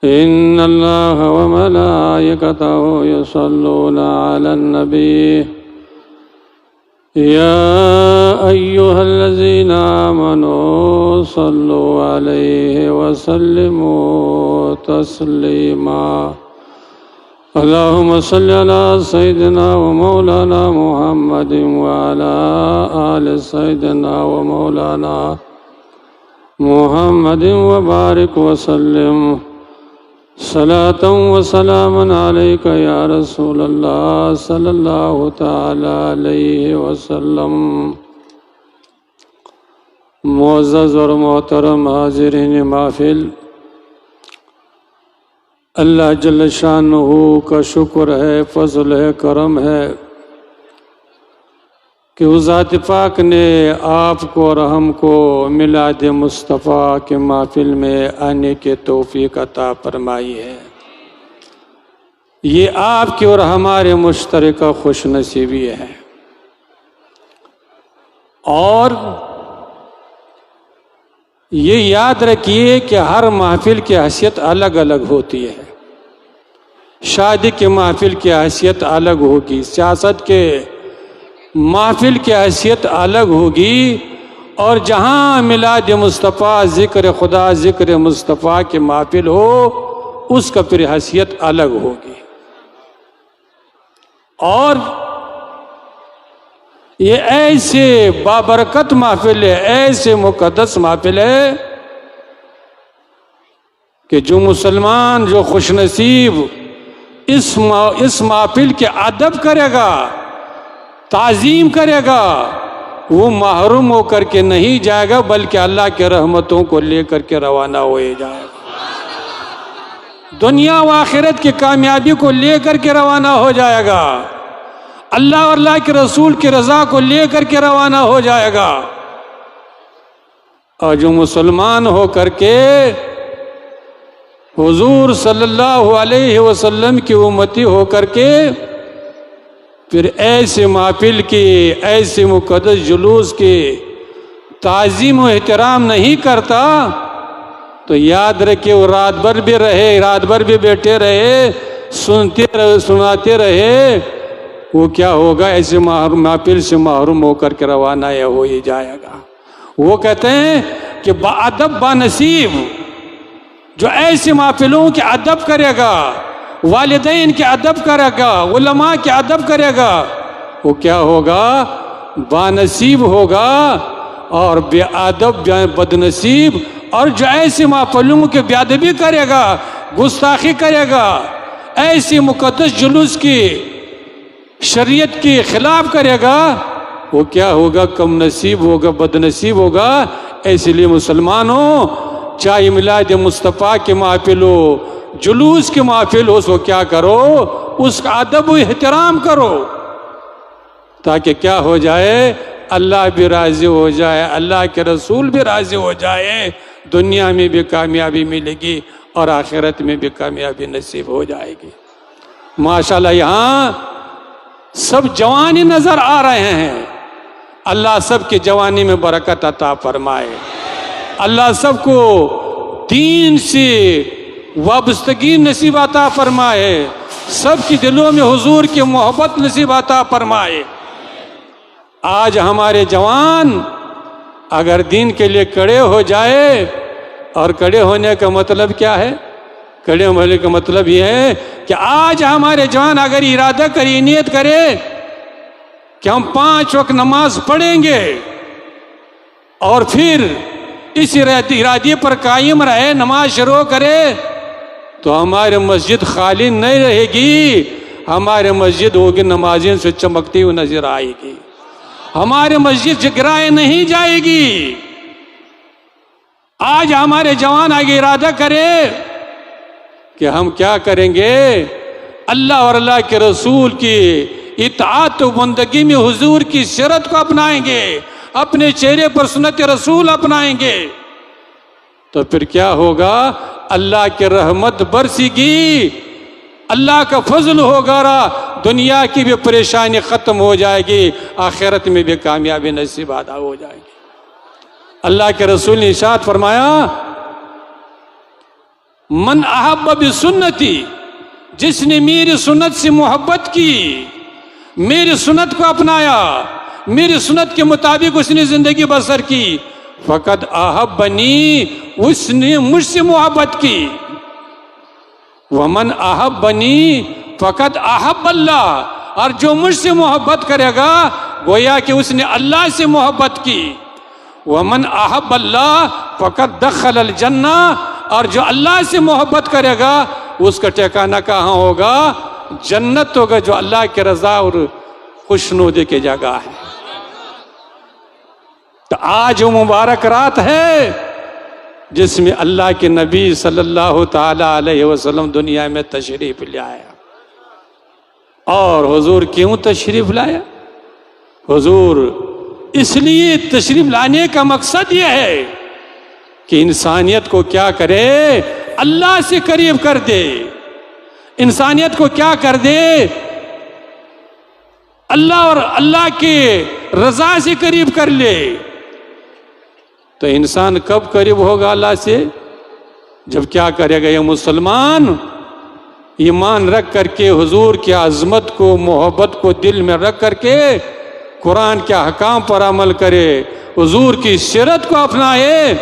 ان اللہ وملائکتہ یصلون علی النبی یا ایہا الذین آمنوا صلوا علیہ وسلموا تسلیما. اللہم صلی علی سیدنا و مولانا محمد وعلی آل سیدنا و مولانا محمد وبارک وسلم. صلاة و سلام علیک یا رسول اللہ صلی اللہ تعالی علیہ وسلم. معزز اور محترم حاضرین محفل، اللہ جل شانہ کا شکر ہے، فضل ہے، کرم ہے کہ وہ ذات پاک نے آپ کو اور ہم کو میلاد مصطفیٰ کے محفل میں آنے کے توفیق عطا فرمائی ہے. یہ آپ کی اور ہمارے مشترکہ خوش نصیبی ہے. اور یہ یاد رکھیے کہ ہر محفل کی حیثیت الگ الگ ہوتی ہے. شادی کے محفل کی حیثیت الگ ہوگی، سیاست کے محفل کی حیثیت الگ ہوگی، اور جہاں میلاد مصطفیٰ، ذکر خدا، ذکر مصطفیٰ کے محفل ہو، اس کا پھر حیثیت الگ ہوگی. اور یہ ایسے بابرکت محفل ہے، ایسے مقدس محفل ہے کہ جو مسلمان، جو خوش نصیب اس محفل کے ادب کرے گا، تعظیم کرے گا، وہ محروم ہو کر کے نہیں جائے گا، بلکہ اللہ کے رحمتوں کو لے کر کے روانہ ہوئے جائے گا. دنیا و آخرت کی کامیابی کو لے کر کے روانہ ہو جائے گا، اللہ اور اللہ کے رسول کی رضا کو لے کر کے روانہ ہو جائے گا. اور جو مسلمان ہو کر کے حضور صلی اللہ علیہ وسلم کی امتی ہو کر کے پھر ایسے محفل کی، ایسے مقدس جلوس کی تعظیم و احترام نہیں کرتا، تو یاد رکھے وہ رات بھر بھی رہے، رات بھر بھی بیٹھے رہے، سنتے رہے، سناتے رہے، وہ کیا ہوگا؟ ایسے محفل سے محروم ہو کر کے روانہ ہو ہی جائے گا. وہ کہتے ہیں کہ با ادب با نصیب جو ایسے محفلوں کے ادب کرے گا، والدین کے ادب کرے گا، علماء کے ادب کرے گا، وہ کیا ہوگا؟ بانصیب ہوگا. اور بے ادب بد نصیب، اور جو ایسے محفلوں کے بے ادبی کرے گا، گستاخی کرے گا، ایسی مقدس جلوس کی، شریعت کی خلاف کرے گا، وہ کیا ہوگا؟ کم نصیب ہوگا، بد نصیب ہوگا. اس لیے مسلمانوں، چاہے میلاد مصطفیٰ کے محفل ہو، جلوس کی محفل ہو، سو کیا کرو؟ اس کا ادب و احترام کرو، تاکہ کیا ہو جائے؟ اللہ بھی راضی ہو جائے، اللہ کے رسول بھی راضی ہو جائے، دنیا میں بھی کامیابی ملے گی اور آخرت میں بھی کامیابی نصیب ہو جائے گی. ماشاءاللہ یہاں سب جوانی نظر آ رہے ہیں. اللہ سب کی جوانی میں برکت عطا فرمائے. اللہ سب کو دین سے وابستگی نصیب عطا فرمائے. سب کی دلوں میں حضور کی محبت نصیب عطا فرمائے. آج ہمارے جوان اگر دین کے لیے کڑے ہو جائے، اور کڑے ہونے کا مطلب کیا ہے؟ کڑے ہونے کا مطلب یہ ہے کہ آج ہمارے جوان اگر ارادہ کرے، نیت کرے کہ ہم 5 وقت نماز پڑھیں گے، اور پھر اس ارادے پر قائم رہے، نماز شروع کرے، تو ہماری مسجد خالی نہیں رہے گی. ہماری مسجد ہوگی نمازیوں سے چمکتی ہوئی نظر آئے گی. ہماری مسجد گرائے نہیں جائے گی. آج ہمارے جوان آگے ارادہ کرے کہ ہم کیا کریں گے؟ اللہ اور اللہ کے رسول کی اطاعت و بندگی میں حضور کی سیرت کو اپنائیں گے، اپنے چہرے پر سنت رسول اپنائیں گے. تو پھر کیا ہوگا؟ اللہ کی رحمت برسے گی، اللہ کا فضل ہوگا، دنیا کی بھی پریشانی ختم ہو جائے گی، آخرت میں بھی کامیابی نصیب ادا ہو جائے گی. اللہ کے رسول نے ارشاد فرمایا، من احب بسنتی، جس نے میری سنت سے محبت کی، میری سنت کو اپنایا، میری سنت کے مطابق اس نے زندگی بسر کی، فقد احبنی، اس نے مجھ سے محبت کی. ومن احبنی فقد احب اللہ، اور جو مجھ سے محبت کرے گا گویا کہ اس نے اللہ سے محبت کی. ومن احب اللہ فقد دخل الجنہ، اور جو اللہ سے محبت کرے گا اس کا ٹھکانہ کہاں ہوگا؟ جنت ہوگا، جو اللہ کے رضا اور خوشنودی کی جگہ ہے. تو آج وہ مبارک رات ہے جس میں اللہ کے نبی صلی اللہ تعالی علیہ وسلم دنیا میں تشریف لے آیا. اور حضور کیوں تشریف لایا؟ حضور اس لیے تشریف لانے کا مقصد یہ ہے کہ انسانیت کو کیا کرے؟ اللہ سے قریب کر دے. انسانیت کو کیا کر دے؟ اللہ اور اللہ کے رضا سے قریب کر لے. تو انسان کب قریب ہوگا اللہ سے؟ جب کیا کرے گا یہ مسلمان؟ ایمان رکھ کر کے، حضور کی عظمت کو، محبت کو دل میں رکھ کر کے قرآن کے احکام پر عمل کرے، حضور کی سیرت کو اپنائے،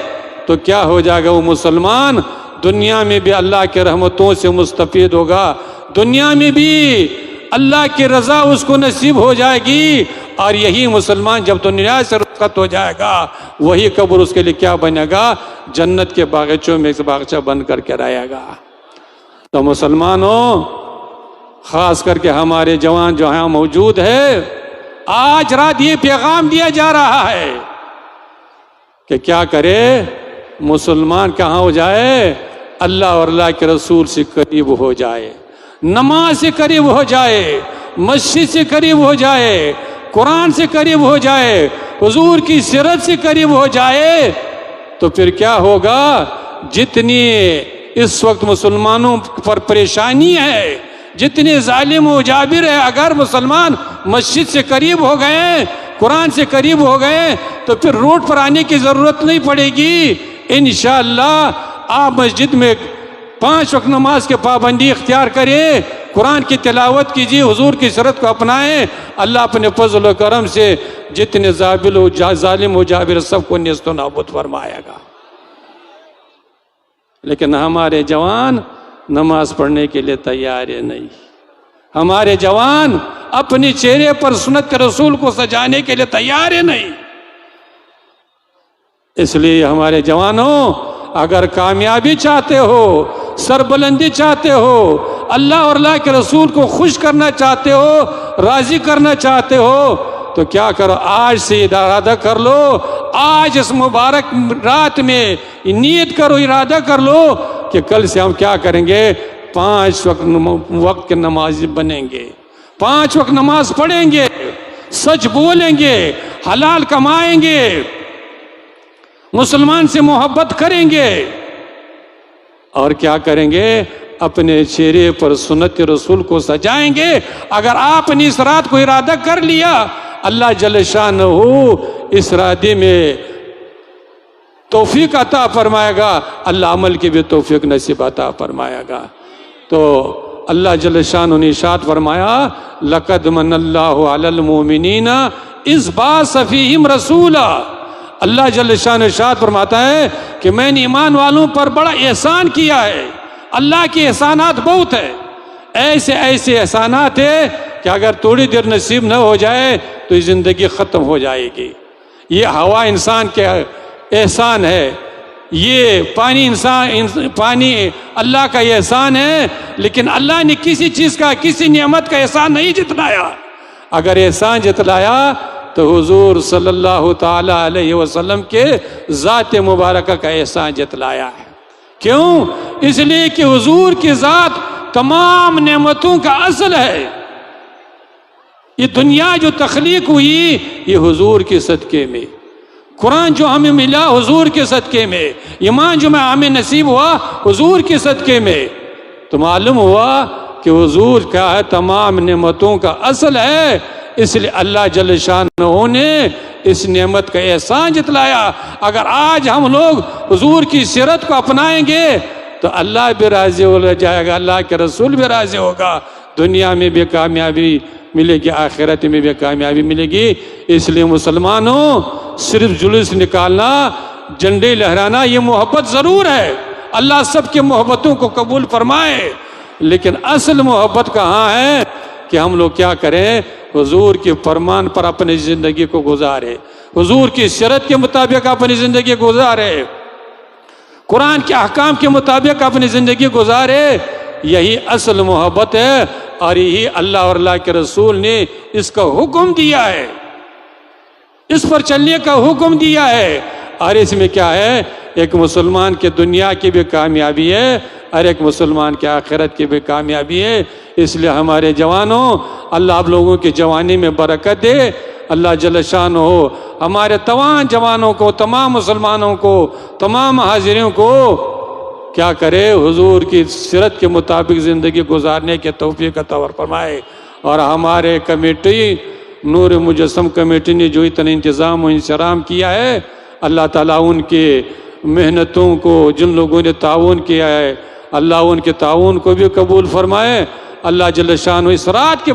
تو کیا ہو جائے گا وہ مسلمان؟ دنیا میں بھی اللہ کے رحمتوں سے مستفید ہوگا، دنیا میں بھی اللہ کی رضا اس کو نصیب ہو جائے گی. اور یہی مسلمان جب دنیا سے رخصت ہو جائے گا، وہی قبر اس کے لیے کیا بنے گا؟ جنت کے باغیچوں میں ایک باغچہ بن کر کے رہے گا. تو مسلمانوں، خاص کر کے ہمارے جوان جو ہیں موجود ہے، آج رات یہ پیغام دیا جا رہا ہے کہ کیا کرے؟ مسلمان کہاں ہو جائے؟ اللہ اور اللہ کے رسول سے قریب ہو جائے، نماز سے قریب ہو جائے، مسجد سے قریب ہو جائے، قرآن سے قریب ہو جائے، حضور کی سیرت سے قریب ہو جائے. تو پھر کیا ہوگا؟ جتنی اس وقت مسلمانوں پر پریشانی ہے، جتنے ظالم و جابر ہے، اگر مسلمان مسجد سے قریب ہو گئے، قرآن سے قریب ہو گئے، تو پھر روڈ پر آنے کی ضرورت نہیں پڑے گی. انشاءاللہ آپ مسجد میں 5 وقت نماز کے پابندی اختیار کریں، قرآن کی تلاوت کیجیے، حضور کی سیرت کو اپنائیں. اللہ اپنے فضل و کرم سے جتنے ظالم و جابر سب کو نیست و نابود فرمائے گا. لیکن ہمارے جوان نماز پڑھنے کے لیے تیار نہیں. ہمارے جوان اپنی چہرے پر سنت رسول کو سجانے کے لیے تیار نہیں. اس لیے ہمارے جوانوں، اگر کامیابی چاہتے ہو، سربلندی چاہتے ہو، اللہ اور اللہ کے رسول کو خوش کرنا چاہتے ہو، راضی کرنا چاہتے ہو، تو کیا کرو؟ آج سے ارادہ کر لو، آج اس مبارک رات میں نیت کرو، ارادہ کر لو کہ کل سے ہم کیا کریں گے؟ 5 وقت کے نمازی بنیں گے، 5 وقت نماز پڑھیں گے، سچ بولیں گے، حلال کمائیں گے، مسلمان سے محبت کریں گے، اور کیا کریں گے؟ اپنے چہرے پر سنت رسول کو سجائیں گے. اگر آپ نے اس رات کو ارادہ کر لیا اللہ جل شانہ اس ارادے میں توفیق عطا فرمائے گا, اللہ عمل کی بھی توفیق نصیب عطا فرمائے گا. تو اللہ جل شانہ نے ارشاد فرمایا لقد من اللہ علی المؤمنین اذ بعث فیہم رسولا. اللہ جل شانہ ارشاد فرماتا ہے کہ میں نے ایمان والوں پر بڑا احسان کیا ہے. اللہ کے احسانات بہت ہیں, ایسے ایسے احسانات ہیں کہ اگر تھوڑی دیر نصیب نہ ہو جائے تو یہ زندگی ختم ہو جائے گی. یہ ہوا انسان کے احسان ہے, یہ پانی اللہ کا احسان ہے, لیکن اللہ نے کسی چیز کا کسی نعمت کا احسان نہیں جتلایا. اگر احسان جتلایا تو حضور صلی اللہ تعالی علیہ وسلم کے ذات مبارکہ کا احسان جتلایا ہے. کیوں؟ اس لیے کہ حضور کی ذات تمام نعمتوں کا اصل ہے. یہ دنیا جو تخلیق ہوئی یہ حضور کے صدقے میں, قرآن جو ہمیں ملا حضور کے صدقے میں, ایمان جو ہمیں نصیب ہوا حضور کے صدقے میں. تو معلوم ہوا کہ حضور کیا ہے تمام نعمتوں کا اصل ہے. اس لیے اللہ جل شانہ نے اس نعمت کا احسان جتلایا. اگر آج ہم لوگ حضور کی سیرت کو اپنائیں گے تو اللہ بھی راضی ہو جائے گا, اللہ کے رسول بھی راضی ہوگا, دنیا میں بھی کامیابی ملے گی, آخرت میں بھی کامیابی ملے گی. اس لیے مسلمانوں صرف جلوس نکالنا, جھنڈے لہرانا یہ محبت ضرور ہے, اللہ سب کی محبتوں کو قبول فرمائے, لیکن اصل محبت کہاں ہے کہ ہم لوگ کیا کریں, حضور کے فرمان پر اپنی زندگی کو گزارے, حضور کی سیرت کے مطابق اپنی زندگی گزارے, قرآن کے احکام کے مطابق اپنی زندگی گزارے. یہی اصل محبت ہے اور یہی اللہ اور اللہ کے رسول نے اس کا حکم دیا ہے, اس پر چلنے کا حکم دیا ہے. اور اس میں کیا ہے, ایک مسلمان کے دنیا کی بھی کامیابی ہے اور ایک مسلمان کے آخرت کی بھی کامیابی ہے. اس لیے ہمارے جوانوں اللہ آپ لوگوں کی جوانی میں برکت دے. اللہ جل شانہ ہمارے تمام جوانوں کو, تمام مسلمانوں کو, تمام حاضرین کو کیا کرے, حضور کی سیرت کے مطابق زندگی گزارنے کے توفیق عطا فرمائے. اور ہمارے کمیٹی نور مجسم کمیٹی نے جو اتنا انتظام و انصرام کیا ہے, اللہ تعالیٰ ان کے محنتوں کو, جن لوگوں نے تعاون کیا ہے, اللہ ان کے تعاون کو بھی قبول فرمائے. اللہ جل شانہ اس رات کے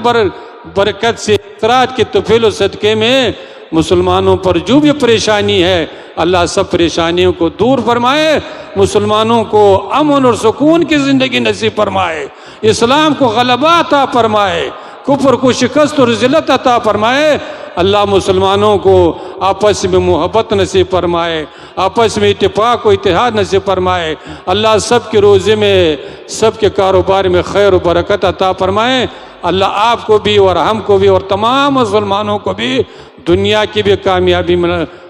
برکت سے, اس رات کے طفیل و صدقے میں مسلمانوں پر جو بھی پریشانی ہے اللہ سب پریشانیوں کو دور فرمائے, مسلمانوں کو امن اور سکون کی زندگی نصیب فرمائے, اسلام کو غلبہ عطا فرمائے, کفر کو شکست اور ذلت عطا فرمائے. اللہ مسلمانوں کو آپس میں محبت نصیب فرمائے, آپس میں اتفاق و اتحاد نصیب فرمائے. اللہ سب کے روزے میں, سب کے کاروبار میں خیر و برکت عطا فرمائے. اللہ آپ کو بھی اور ہم کو بھی اور تمام مسلمانوں کو بھی دنیا کی بھی کامیابی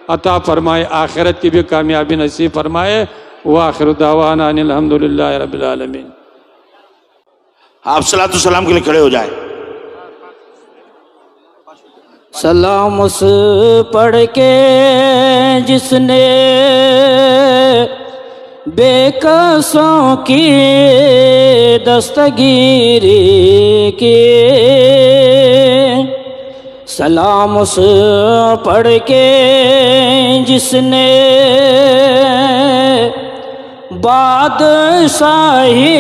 عطا فرمائے, آخرت کی بھی کامیابی نصیب فرمائے. وآخر دعوانا ان الحمدللہ رب العالمین. آپ صلاۃ السلام کے لیے کھڑے ہو جائیں. سلام اس پڑھ کے جس نے بے کسوں کی دستگیری کی, سلام اس پڑھ کے جس نے بادشاہی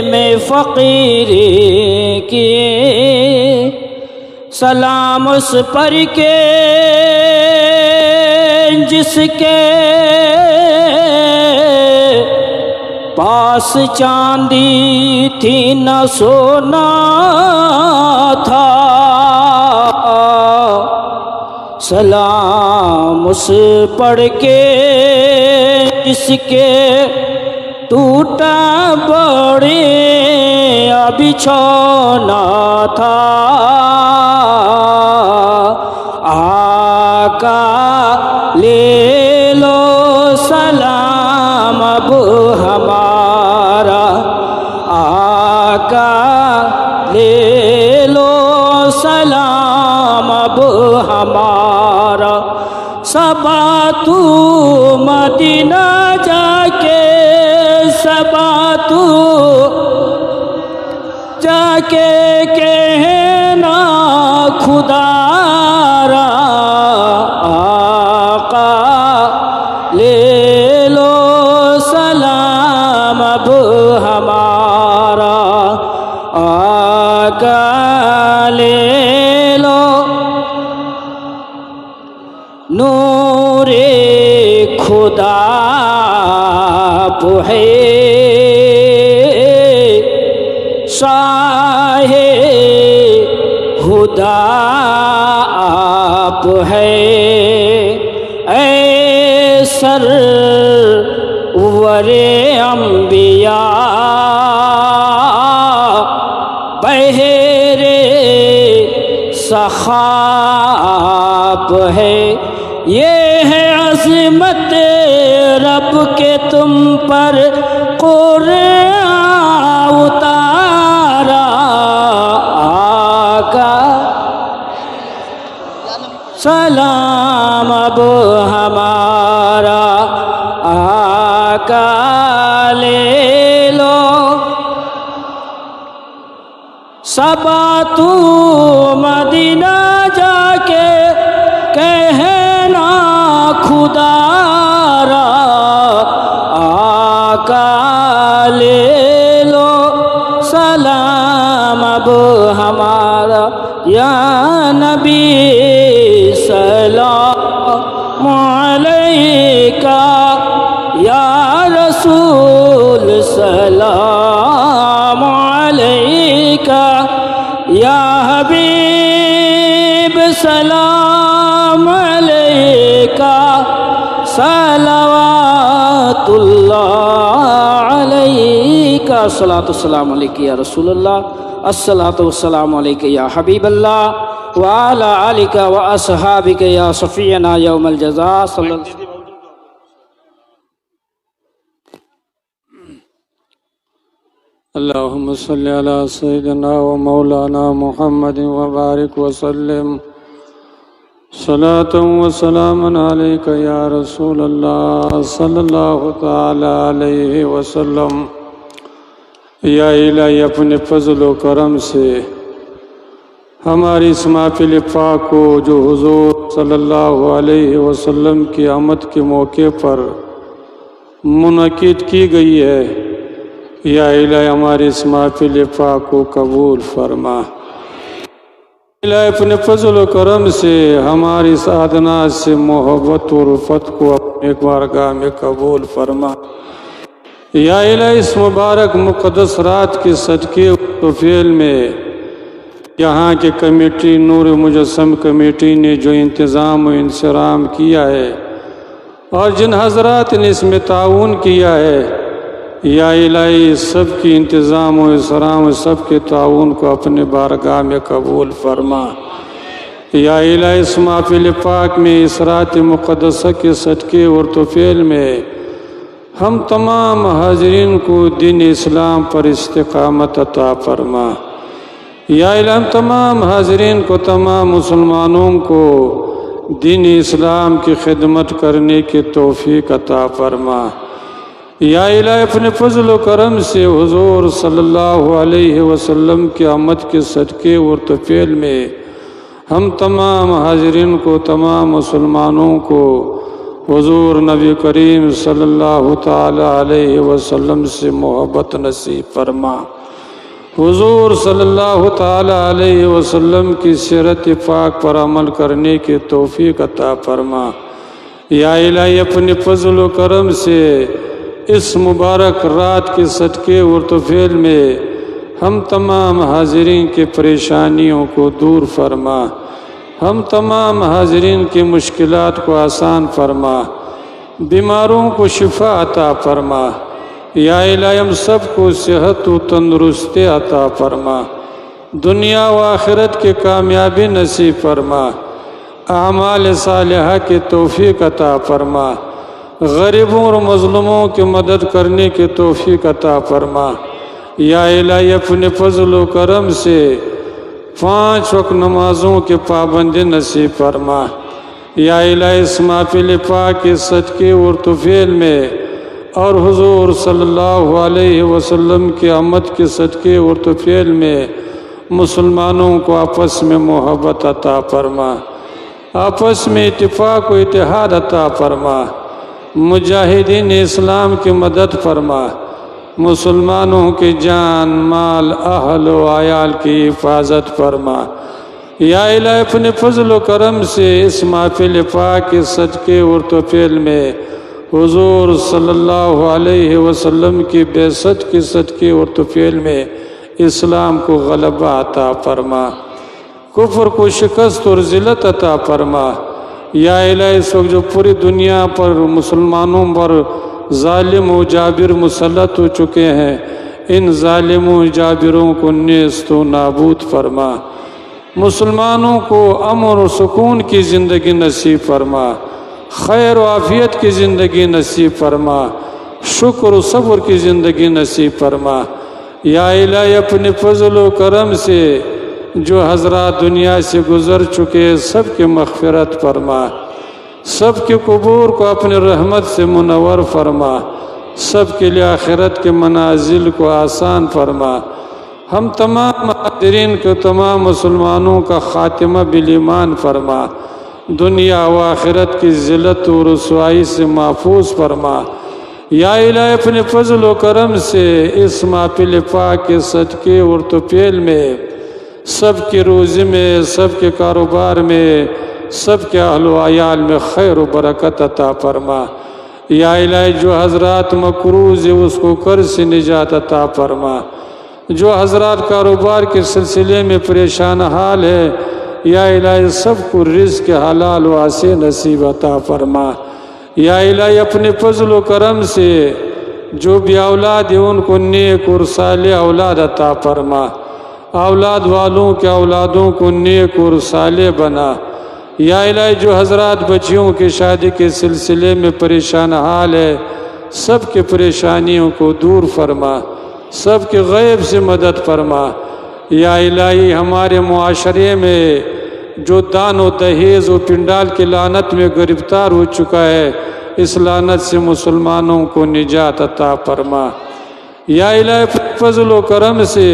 میں فقیری کی, سلام اس پر کے جس کے پاس چاندی تھی نہ سونا تھا, سلام اس پڑھ کے جس کے ٹوٹا بڑے بچھونا تھا, آقا لے لو سلام اب ہمارا, آقا لے لو سلام اب ہمارا. صبا تو مدینہ جا کے, صبا تو کے کہنا خدا را آقا لے لو سلام اب ہمارا آقا لے لو نور خدا ہے شاہ خدا آپ ہے اے سرور انبیاء بہر سخا آپ ہے یہ ہے عظمت رب کے تم پر قرآن اتارا آقا سلام اب ہمارا آقا لے لو صبا تو مدینہ جا کے کہنا خدا را آقا لے لو سلام اب ہمارا یا نبی سلام علیکہ یا رسول سلام علیکہ یا حبیب سلام علیکہ صلوات اللہ علیکہ الصلاۃ والسلام علیکہ یا رسول اللہ الصلاۃ والسلام علیکہ یا حبیب اللہ وعلی آلک واصحابک یا صفینا یوم الجزاء صلی اللہ علیہ وسلم. اللهم صل على سيدنا ومولانا محمد وبارك وسلم صلاة وسلاما عليك يا رسول الله صلى الله تعالى عليه وسلم. یا الہی اپنے فضل و کرم سے ہماری اس محفل پاک کو جو حضور صلی اللہ علیہ وسلم کی آمد کے موقع پر منعقد کی گئی ہے، یا الہی ہماری اس محفل پاک کو قبول فرما. الہی اپنے فضل و کرم سے ہماری اس ادنا سے محبت و رفت کو اپنے بارگاہ میں قبول فرما. یا الہی اس مبارک مقدس رات کے صدقے و فعل میں یہاں کے کمیٹی نور مجسم کمیٹی نے جو انتظام و انصرام کیا ہے اور جن حضرات نے اس میں تعاون کیا ہے، یا الہی سب کی انتظام و انصرام و سب کے تعاون کو اپنے بارگاہ میں قبول فرما. یا الہی اس محفل پاک میں اس رات مقدسہ کے صدقے اور توفیل میں ہم تمام حاضرین کو دین اسلام پر استقامت عطا فرما. یا الہی ہم تمام حاضرین کو، تمام مسلمانوں کو دین اسلام کی خدمت کرنے کی توفیق عطا فرما. یا الہی اپنے فضل و کرم سے حضور صلی اللہ علیہ وسلم کی آمد کے صدقے اور توفیل میں ہم تمام حاضرین کو، تمام مسلمانوں کو حضور نبی کریم صلی اللہ تعالی علیہ وسلم سے محبت نصیب فرما. حضور صلی اللہ تعالی علیہ وسلم کی سیرت پاک پر عمل کرنے کی توفیق عطا فرما. یا الہی اپنے فضل و کرم سے اس مبارک رات کے صدقے اور توفیل میں ہم تمام حاضرین کی پریشانیوں کو دور فرما. ہم تمام حاضرین کی مشکلات کو آسان فرما، بیماروں کو شفا عطا فرما. یا الہی ہم سب کو صحت و تندرستی عطا فرما، دنیا و آخرت کی کامیابی نصیب فرما، اعمال صالحہ کی توفیق عطا فرما، غریبوں اور مظلوموں کی مدد کرنے کی توفیق عطا فرما. یا الہی اپنے فضل و کرم سے 5 وقت نمازوں کے پابندی نصیب فرما. یا الہی اس محفل پاک کے صدقے اور توفیل میں اور حضور صلی اللہ علیہ وسلم کی آمد کے صدقے اور توفیل میں مسلمانوں کو آپس میں محبت عطا فرما، آپس میں اتفاق و اتحاد عطا فرما، مجاہدین اسلام کی مدد فرما، مسلمانوں کی جان مال اہل و عیال کی حفاظت فرما۔ یا الہ اپنے فضل و کرم سے اس محفل پاک کے صدقے اور توفیل میں حضور صلی اللہ علیہ وسلم کی بعثت کے صدقے اور توفیل میں اسلام کو غلبہ عطا فرما، کفر کو شکست اور ذلت عطا فرما۔ یا الہ اس وقت جو پوری دنیا پر مسلمانوں پر ظالم و جابر مسلط ہو چکے ہیں، ان ظالم و جابروں کو نیست و نابود فرما، مسلمانوں کو امن و سکون کی زندگی نصیب فرما، خیر و عافیت کی زندگی نصیب فرما، شکر و صبر کی زندگی نصیب فرما۔ یا الہی اپنے فضل و کرم سے جو حضرات دنیا سے گزر چکے سب کی مغفرت فرما، سب کے قبور کو اپنے رحمت سے منور فرما، سب کے لیے آخرت کے منازل کو آسان فرما۔ ہم تمام حاضرین کو تمام مسلمانوں کا خاتمہ بالایمان فرما، دنیا و آخرت کی ذلت و رسوائی سے محفوظ فرما۔ یا الہی اپنے فضل و کرم سے اس محفل پاک کے صدقے اور توفیل میں سب کے روزی میں، سب کے کاروبار میں، سب کے اہل و عیال میں خیر و برکت عطا فرما۔ یا الہی جو حضرات مقروض ہے اس کو قرض سے نجات عطا فرما، جو حضرات کاروبار کے سلسلے میں پریشان حال ہے یا الہی سب کو رزق حلال و واسع نصیب عطا فرما۔ یا الہی اپنے فضل و کرم سے جو بھی اولاد ہیں ان کو نیک اور صالح اولاد عطا فرما، اولاد والوں کے اولادوں کو نیک اور صالح بنا۔ یا الہی جو حضرات بچیوں کی شادی کے سلسلے میں پریشان حال ہے سب کے پریشانیوں کو دور فرما، سب کے غیب سے مدد فرما۔ یا الہی ہمارے معاشرے میں جو دان و دہیز و پنڈال کی لعنت میں گرفتار ہو چکا ہے اس لعنت سے مسلمانوں کو نجات عطا فرما۔ یا الہی فضل و کرم سے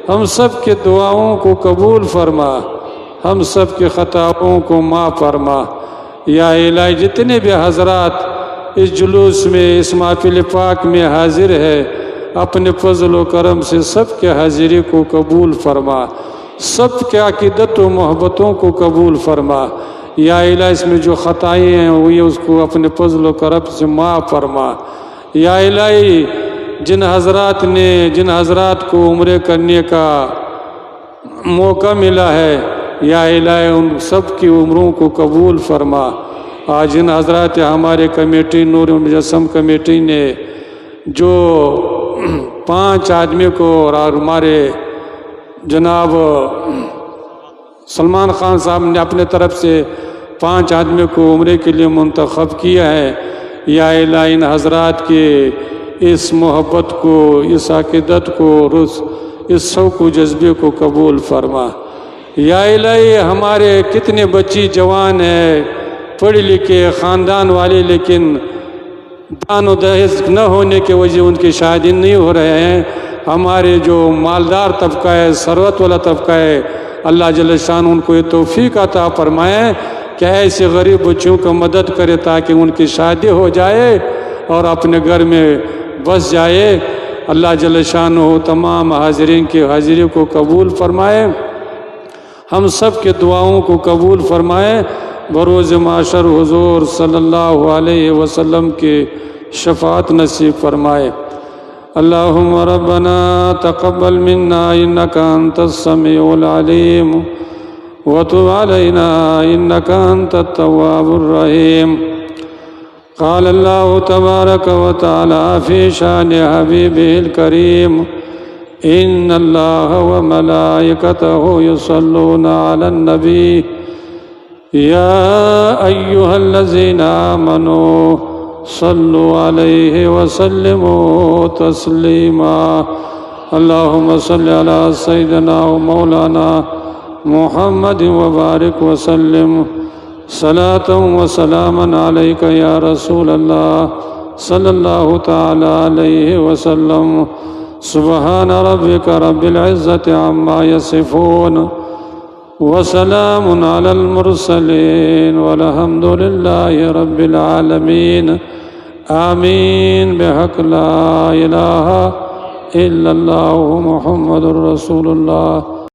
ہم سب کے دعاؤں کو قبول فرما، ہم سب کے خطاؤں کو معاف فرما۔ یا الہی جتنے بھی حضرات اس جلوس میں اس محفل پاک میں حاضر ہے اپنے فضل و کرم سے سب کے حاضری کو قبول فرما، سب کے عقیدت و محبتوں کو قبول فرما۔ یا الہی اس میں جو خطائیں ہیں ہوئی اس کو اپنے فضل و کرم سے معاف فرما۔ یا الہی جن حضرات کو عمرے کرنے کا موقع ملا ہے یا الہی ان سب کی عمروں کو قبول فرما۔ آج جن حضرات ہمارے کمیٹی نور مجسم کمیٹی نے جو 5 آدمی کو اور ہمارے جناب سلمان خان صاحب نے اپنے طرف سے 5 آدمی کو عمرے کے لیے منتخب کیا ہے، یا الہی ان حضرات کے اس محبت کو، اس عقیدت کو، اس شوق و جذبے کو قبول فرما۔ یا الہی ہمارے کتنے بچی جوان ہیں پڑھے لکھے خاندان والے لیکن دان و دہیز نہ ہونے کی وجہ ان کی شادی نہیں ہو رہے ہیں، ہمارے جو مالدار طبقہ ہے، ثروت والا طبقہ ہے، اللہ جل شان ان کو یہ توفیق عطا فرمائے کہ ایسے غریب بچوں کو مدد کرے تاکہ ان کی شادی ہو جائے اور اپنے گھر میں بس جائے۔ اللہ جل شان تمام حاضرین کی حاضری کو قبول فرمائے، ہم سب کے دعاؤں کو قبول فرمائے، بروز معاشر حضور صلی اللہ علیہ وسلم کی شفاعت نصیب فرمائے۔ اللہم ربنا تقبل منا انک انت السمیع العلیم وتب علینا انک انت التواب الرحیم۔ قال اللہ تبارک و تعالی فی شان حبیبہ الکریم ان اللہ وملائکتہ یصلون علی النبی یا ایہا الذین آمنوا صلوا علیہ وسلموا تسلیما۔ اللہم صل علی سیدنا و مولانا محمد وبارک وسلم صلاة و سلاما علیک یا رسول اللہ صلی اللہ تعالی علیہ وسلم۔ سبحان ربك رب العزة عما يصفون وسلام على المرسلين والحمد لله رب العالمين آمين بحق لا إله إلا الله محمد رسول الله